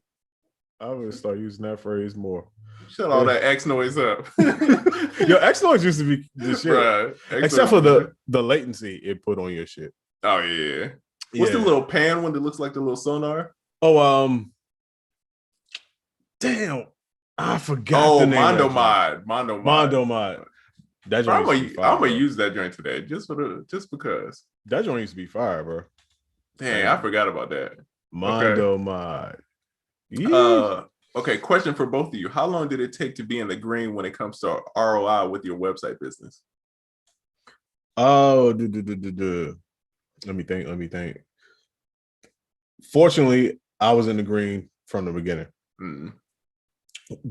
I'm gonna start using that phrase more. Shut all that X noise up. Yo, X noise used to be the shit, right. Except for the latency it put on your shit. Oh yeah. What's the little pan one that looks like the little sonar? Oh, damn, I forgot the name. Mondo Mod. That joint I'm gonna use that joint today just because. That joint used to be fire, bro. Dang, I forgot about that. Mondo Mod. Okay, question for both of you. How long did it take to be in the green when it comes to ROI with your website business? Oh, let me think. fortunately, I was in the green from the beginning.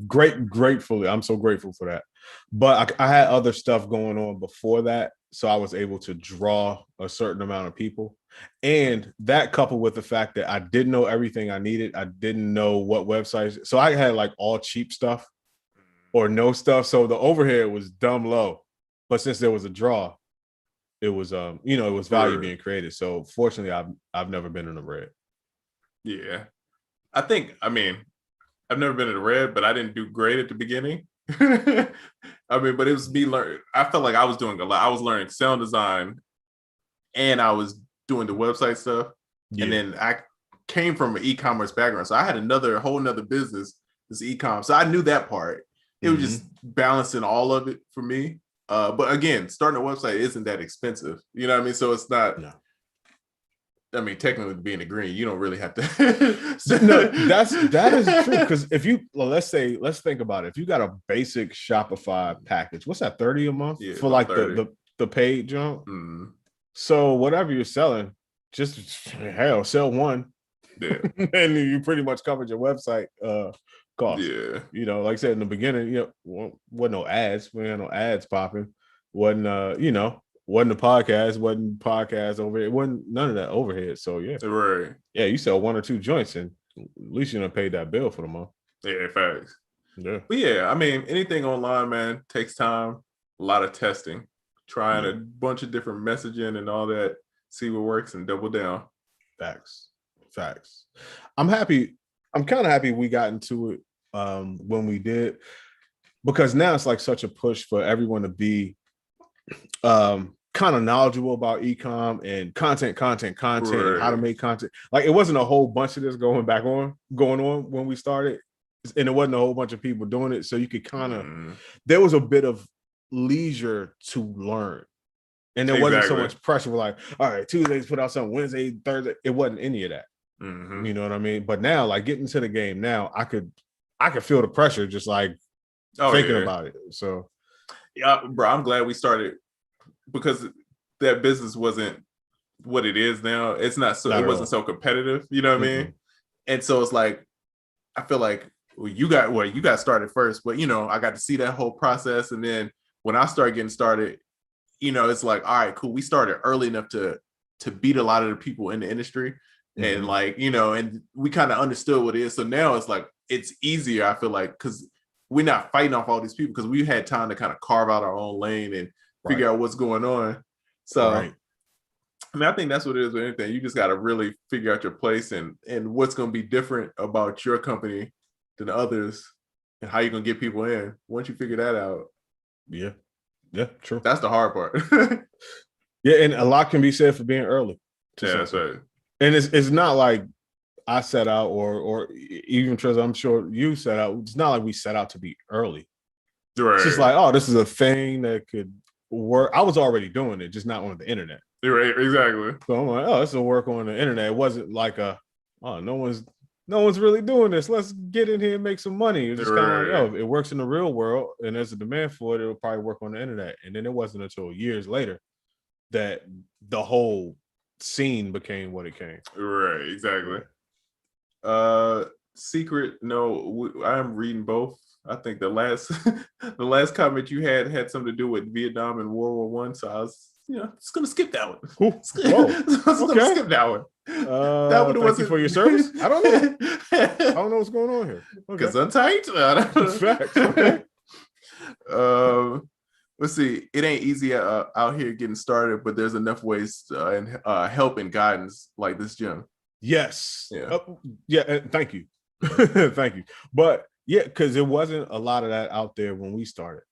Gratefully, I'm so grateful for that. But I had other stuff going on before that, so I was able to draw a certain amount of people. And that coupled with the fact that I didn't know everything I needed, I didn't know what websites. So I had like all cheap stuff or no stuff. So the overhead was dumb low. But since there was a draw, it was it was value being created. So fortunately, I've never been in the red. Yeah. I've never been in the red, but I didn't do great at the beginning. But it was me learning. I felt like I was doing a lot. I was learning sound design and I was doing the website stuff. Yeah. And then I came from an e-commerce background. So I had a whole nother business, this e-com. So I knew that part. It was just balancing all of it for me. But again, starting a website isn't that expensive. You know what I mean? So it's not. No. I mean, technically being a green, you don't really have to. No, that is true. Because if you let's think about it. If you got a basic Shopify package, what's that, $30 a month for like the paid jump? So whatever you're selling, just sell one. Yeah. And you pretty much covered your website cost. Yeah. Like I said in the beginning, wasn't no ads. We had no ads popping. Wasn't wasn't the podcast overhead. It wasn't none of that overhead. So yeah. Right. Yeah, you sell one or two joints and at least you done paid that bill for the month. Yeah, facts. Yeah. But yeah, I mean, anything online, man, takes time, a lot of testing, trying a bunch of different messaging and all that, see what works and double down. Facts. I'm happy. I'm kind of happy we got into it when we did, because now it's like such a push for everyone to be kind of knowledgeable about e-com and content right. And how to make content. Like it wasn't a whole bunch of this going on when we started, and it wasn't a whole bunch of people doing it. So you could kind of there was a bit of leisure to learn, and there wasn't so much pressure. We're like, all right, Tuesdays put out something, Wednesday, Thursday. It wasn't any of that. You know what I mean? But now, like getting to the game now, I could feel the pressure just like thinking about it. So yeah, bro, I'm glad we started, because that business wasn't what it is now. It's not so. It wasn't so competitive. You know what I mean? And so it's like, I feel like you got started first, but I got to see that whole process, and then when I started getting started, it's like, all right, cool. We started early enough to beat a lot of the people in the industry, and like and we kind of understood what it is. So now it's like it's easier. I feel like because we're not fighting off all these people, because we had time to kind of carve out our own lane and figure out what's going on. So I mean, I think that's what it is with anything. You just got to really figure out your place and what's going to be different about your company than others, and how you're going to get people in. Once you figure that out. Yeah, true. That's the hard part. Yeah, and a lot can be said for being early. That's right. And it's not like I set out or even Trez, I'm sure you set out. It's not like we set out to be early. Right. It's just like, oh, this is a thing that could work. I was already doing it, just not on the internet. Right, exactly. So I'm like, oh, this will work on the internet. It wasn't like no one's really doing this. Let's get in here and make some money. It's just kind of like, it works in the real world, and there's a demand for it. It'll probably work on the internet. And then it wasn't until years later that the whole scene became what it came. Right, exactly. Secret, no, I am reading both. I think the last comment you had something to do with Vietnam and World War One. So I was, just gonna skip that one. Gonna skip that one. That one thank you for your service. I don't know. I don't know what's going on here. Because Untitled. Facts. Okay. Let's see. It ain't easy out here getting started, but there's enough ways and help and guidance like this gym. Yes. Yeah. Thank you. Thank you. But yeah, because there wasn't a lot of that out there when we started.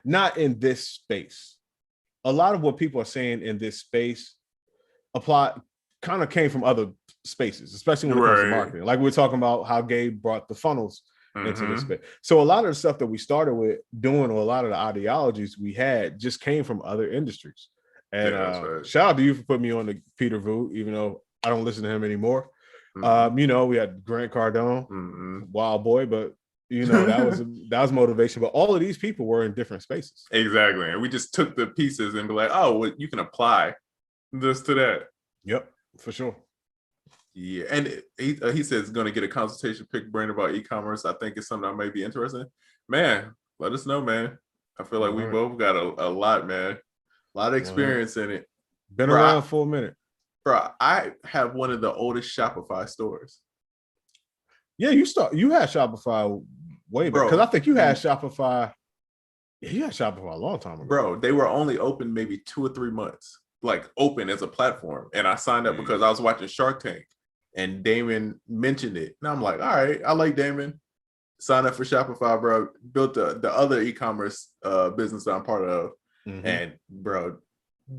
Not in this space. A lot of what people are saying in this space kind of came from other spaces, especially when it comes to marketing. Like we're talking about how Gabe brought the funnels into this space. So a lot of the stuff that we started with doing, or a lot of the ideologies we had, just came from other industries. And shout out to you for putting me on to Peter Vu, even though I don't listen to him anymore. We had Grant Cardone, wild boy, but that was motivation. But all of these people were in different spaces. Exactly. And we just took the pieces and be like, oh, well, you can apply this to that. Yep. For sure. Yeah, and he says he's going to get a consultation, pick brain about e-commerce. I think it's something I may be interested in. Man, let us know, man. I feel like we both got a lot, man. A lot of experience in it. Been around for a minute. Bro, I have one of the oldest Shopify stores. Yeah, you had Shopify way back. Because I think you had Shopify. Yeah, you had Shopify a long time ago. Bro, they were only open maybe 2 or 3 months, like open as a platform. And I signed up because I was watching Shark Tank and Damon mentioned it. And I'm like, all right, I like Damon. Sign up for Shopify, bro. Built the other e-commerce business that I'm part of. And bro,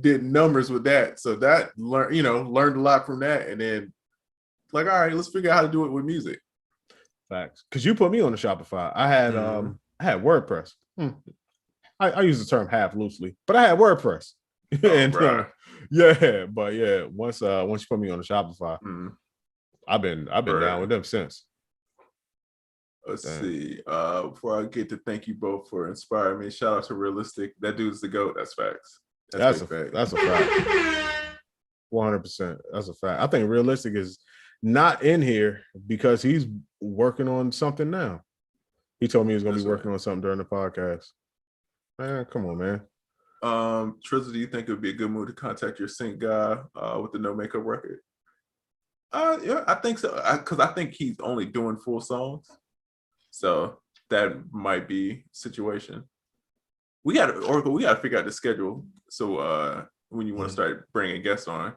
did numbers with that. So that learned a lot from that. And then like, all right, let's figure out how to do it with music. Facts. Because you put me on the Shopify. I had WordPress. I use the term half loosely, but I had WordPress. And once you put me on the Shopify, I've been down with them since. Let's see. Before I get to thank you both for inspiring me, shout out to Realistic. That dude's the GOAT. That's facts. That's a fact. 100%. That's a fact. I think Realistic is not in here because he's working on something now. He told me he was going to be working on something during the podcast. Man, come on, man. Trizza, do you think it would be a good move to contact your sync guy with the no makeup record? Yeah, I think so. Because I think he's only doing full songs. So that might be a situation. Oracle, we got to figure out the schedule. So when you want to start bringing guests on,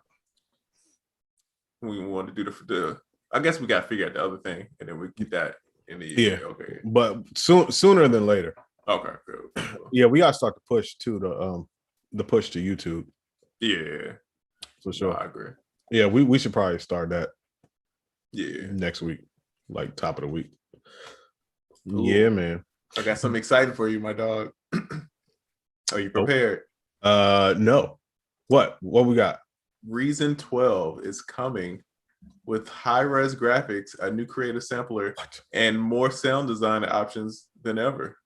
we want to do the I guess we got to figure out the other thing, and then we get that in the okay. But sooner than later. Okay, cool. Yeah, we got to start the push to the push to YouTube. Yeah, for sure. No, I agree. Yeah, we should probably start that. Yeah, next week, like top of the week. Ooh. Yeah, man. I got something exciting for you, my dog. Are you prepared? No. What we got? Reason 12 is coming with high-res graphics, a new creative sampler, and more sound design options than ever.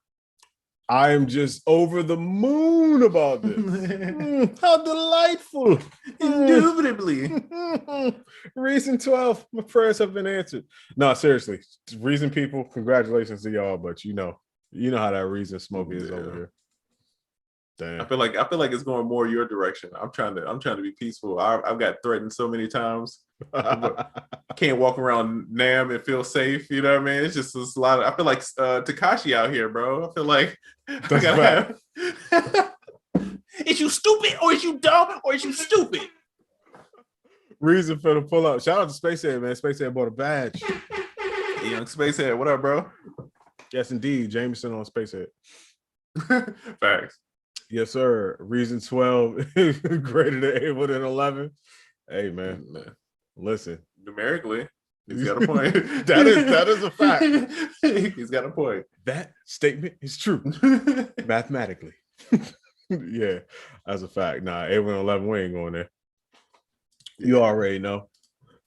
I am just over the moon about this. How delightful. Indubitably. Reason 12, my prayers have been answered. No, seriously. Reason people, congratulations to y'all, but you know how that Reason smoke is over here. Damn. I feel like it's going more your direction. I'm trying to be peaceful. I've got threatened so many times. I can't walk around Nam and feel safe. You know what I mean? It's just a lot of. I feel like Tekashi out here, bro. I feel like I gotta have. Is you stupid or is you dumb or is you stupid? Reason for the pull up. Shout out to Spacehead, man. Spacehead bought a badge. Young Spacehead, what up, bro? Yes, indeed. Jameson on Spacehead. Facts. Yes, sir. Reason 12 is greater than 8 than 11. Hey, man. Listen. Numerically, he's got a point. that is a fact. He's got a point. That statement is true. Mathematically. Yeah, that's a fact. Nah, 8 and 11, we ain't going there. You already know.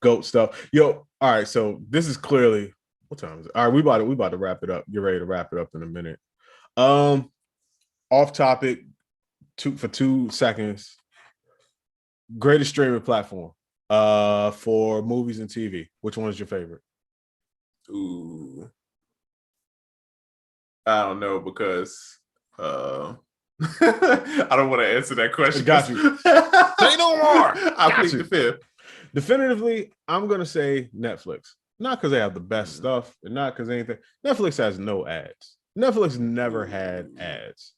GOAT stuff. Yo, all right. So this is clearly what time is it? All right, we about to wrap it up. Get ready to wrap it up in a minute. Off topic, for 2 seconds. Greatest streaming platform for movies and TV. Which one is your favorite? Ooh, I don't know because I don't want to answer that question. Got you. Say no more. I'll plead the fifth. Definitively, I'm gonna say Netflix. Not because they have the best stuff, and not because anything. Netflix has no ads. Netflix never had ads.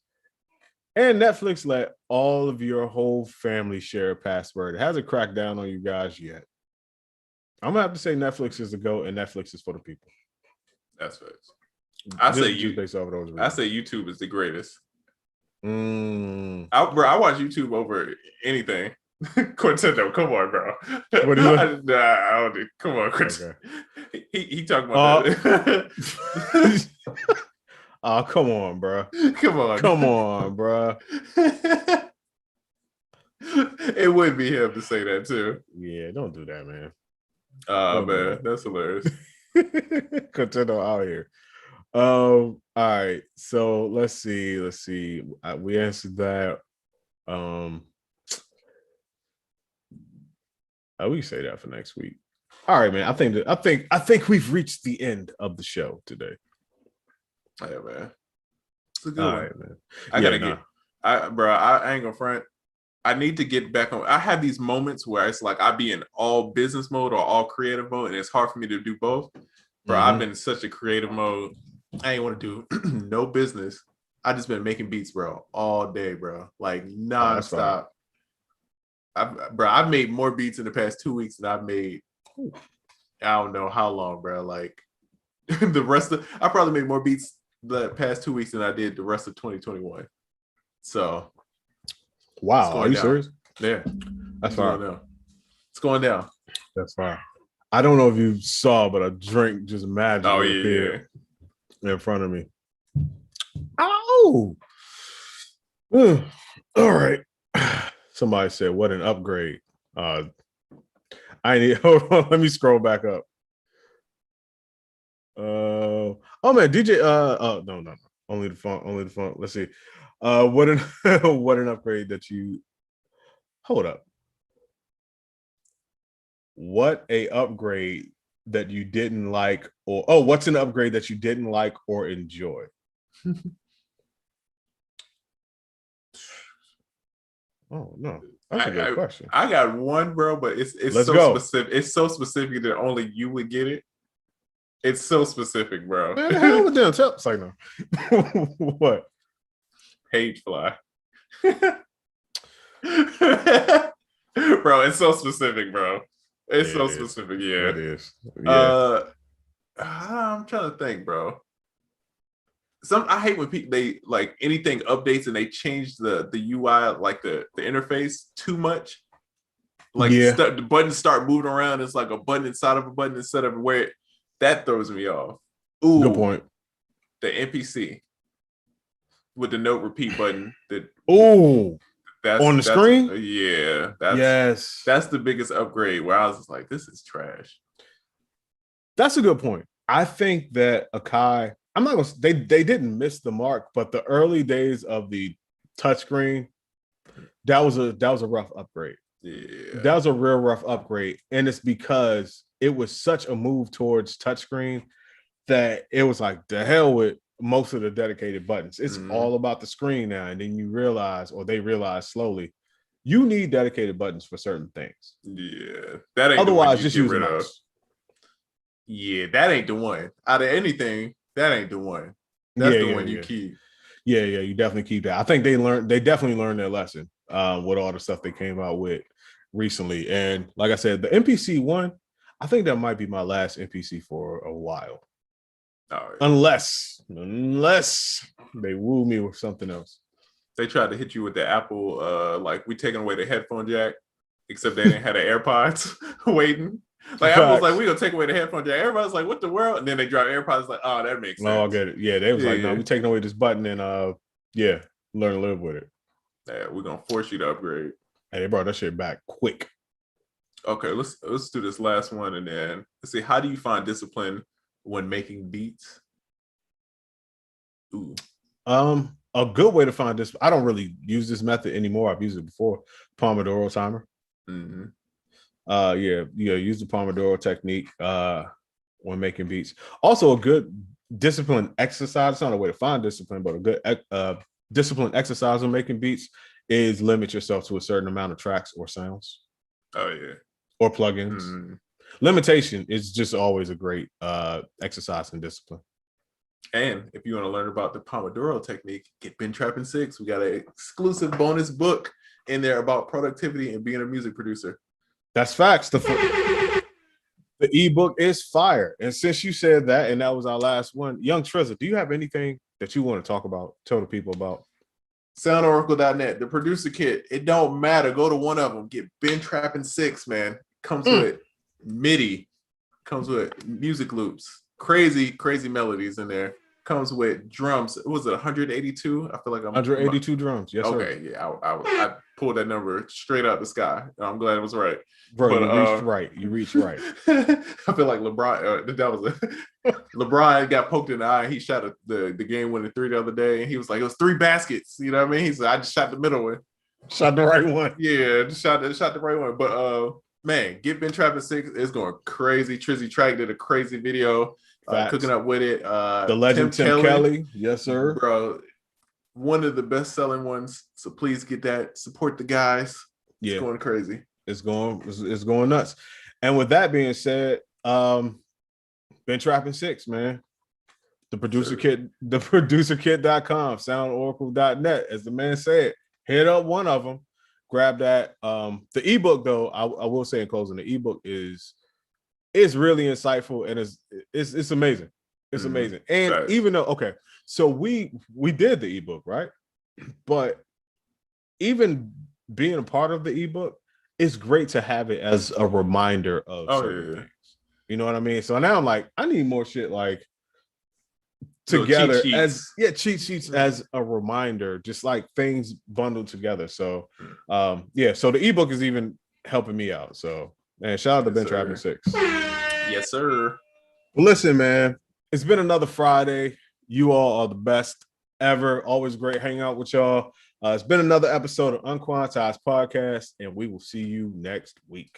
And Netflix let all of your whole family share a password. It hasn't cracked down on you guys yet. I'm gonna have to say Netflix is the GOAT and Netflix is for the people. That's facts. I say YouTube is the greatest. I watch YouTube over anything. Quintendo, come on, bro. What do you I don't come on, Quintendo. Okay. He talking about that. Oh, come on, bro. Come on, bro. It would be him to say that too. Yeah, don't do that, man. Man, that's hilarious. Contento out here. All right. So let's see. We answered that. We say that for next week. All right, man. I think we've reached the end of the show today. Yeah, man. It's a good All one. right, man. I ain't gonna front. I need to get back on. I have these moments where it's like I be in all business mode or all creative mode, and it's hard for me to do both. Bro, I've been in such a creative mode. I ain't want to do no business. I just been making beats, bro, all day, bro, like nonstop. I've made more beats in the past 2 weeks than I've made. I don't know how long, bro. Like I probably made more beats the past 2 weeks than I did the rest of 2021. So, wow, are you serious? Yeah, that's fine. It's going down. That's fine. I don't know if you saw, but a drink just magically appeared in front of me. Oh, all right. Somebody said, "What an upgrade!" I need. Hold on. Let me scroll back up. Oh man, DJ. No. Only the font. Let's see. What an upgrade that you. Hold up. What a upgrade that you didn't like, or what's an upgrade that you didn't like or enjoy? Oh no, that's a good question. I got one, bro, but it's so specific. It's so specific that only you would get it. It's so specific, bro. Man, the hell with them? It's like no. What? Page fly. Bro, it's so specific, bro. It's so specific. Yeah, it is. Yeah. I'm trying to think, bro. I hate when people they like anything updates and they change the UI, like the interface too much. Like the buttons start moving around. It's like a button inside of a button instead of where that throws me off. Ooh, good point. The NPC with the note repeat button. That's on the screen. Yeah, that's the biggest upgrade. Where I was just like, this is trash. That's a good point. I think that Akai. I'm not gonna. They didn't miss the mark, but the early days of the touchscreen, that was a rough upgrade. Yeah, that was a real rough upgrade, and it's because it was such a move towards touchscreen that it was like the hell with most of the dedicated buttons. It's all about the screen now, and then you realize, or they realize slowly, you need dedicated buttons for certain things. Yeah, that ain't otherwise just use the mouse. Yeah, that ain't the one. Out of anything, that ain't the one. That's the one you keep. Yeah, you definitely keep that. I think they definitely learned their lesson with all the stuff they came out with recently. And like I said, the Mpc one, I think that might be my last Mpc for a while. Right. Unless they woo me with something else. They tried to hit you with the Apple, like we taking away the headphone jack, except they didn't have the AirPods waiting. Like Apple was like, we gonna take away the headphone jack. Everybody's like, what the world? And then they drop AirPods, like, oh, that makes sense. No, I get it. Yeah, they was like, no, we taking away this button and learn to live with it. Yeah, we're gonna force you to upgrade. And they brought that shit back quick. Okay, let's do this last one and then let's see. How do you find discipline when making beats? Ooh. A good way to find this. I don't really use this method anymore. I've used it before. Pomodoro timer. Mm-hmm. Use the Pomodoro technique when making beats. Also, a good discipline exercise. It's not a way to find discipline, but a good discipline exercise when making beats is limit yourself to a certain amount of tracks or sounds. Oh yeah, or plugins. Mm-hmm. Limitation is just always a great exercise and discipline. And if you want to learn about the Pomodoro technique, get Ben Trapping 6. We got an exclusive bonus book in there about productivity and being a music producer. That's facts. The ebook is fire. And since you said that, and that was our last one, Young Trezor, do you have anything that you want to talk about, tell the people about? SoundOracle.net, the producer kit. It don't matter. Go to one of them. Get Ben Trapping 6, man. Comes with MIDI. Comes with music loops. Crazy melodies in there. Comes with drums. Was it 182? I feel like I'm 182 drums. Yes, sir. Okay, yeah. I pulled that number straight out the sky. I'm glad it was right. Bro, you reached right. I feel like LeBron got poked in the eye. He shot the game-winning 3 the other day, and he was like, it was 3 baskets. You know what I mean? He said, I just shot the middle one. Shot the right one. Yeah, just shot the right one. But man, get Ben Trapping 6. It's going crazy. Trizzy Track did a crazy video cooking up with it. The legend Tim Kelly. Yes, sir. Bro, one of the best selling ones. So please get that. Support the guys. It's going crazy. It's going nuts. And with that being said, Ben Trapping 6, man. The producer kit, theproducerkit.com, SoundOracle.net. As the man said, hit up one of them. Grab that. The ebook, though, I will say in closing, the ebook is really insightful and it's amazing. It's amazing. And even though, so we did the ebook, right? But even being a part of the ebook, it's great to have it as a reminder of certain things. You know what I mean? So now I'm like, I need more shit like together cheat sheets as a reminder, just like things bundled together. So so the ebook is even helping me out. So man, shout out to Ben Trapping 6. Yes, sir. Well, listen, man, it's been another Friday. You all are the best ever. Always great hanging out with y'all. It's been another episode of UnQuantized Podcast, and we will see you next week.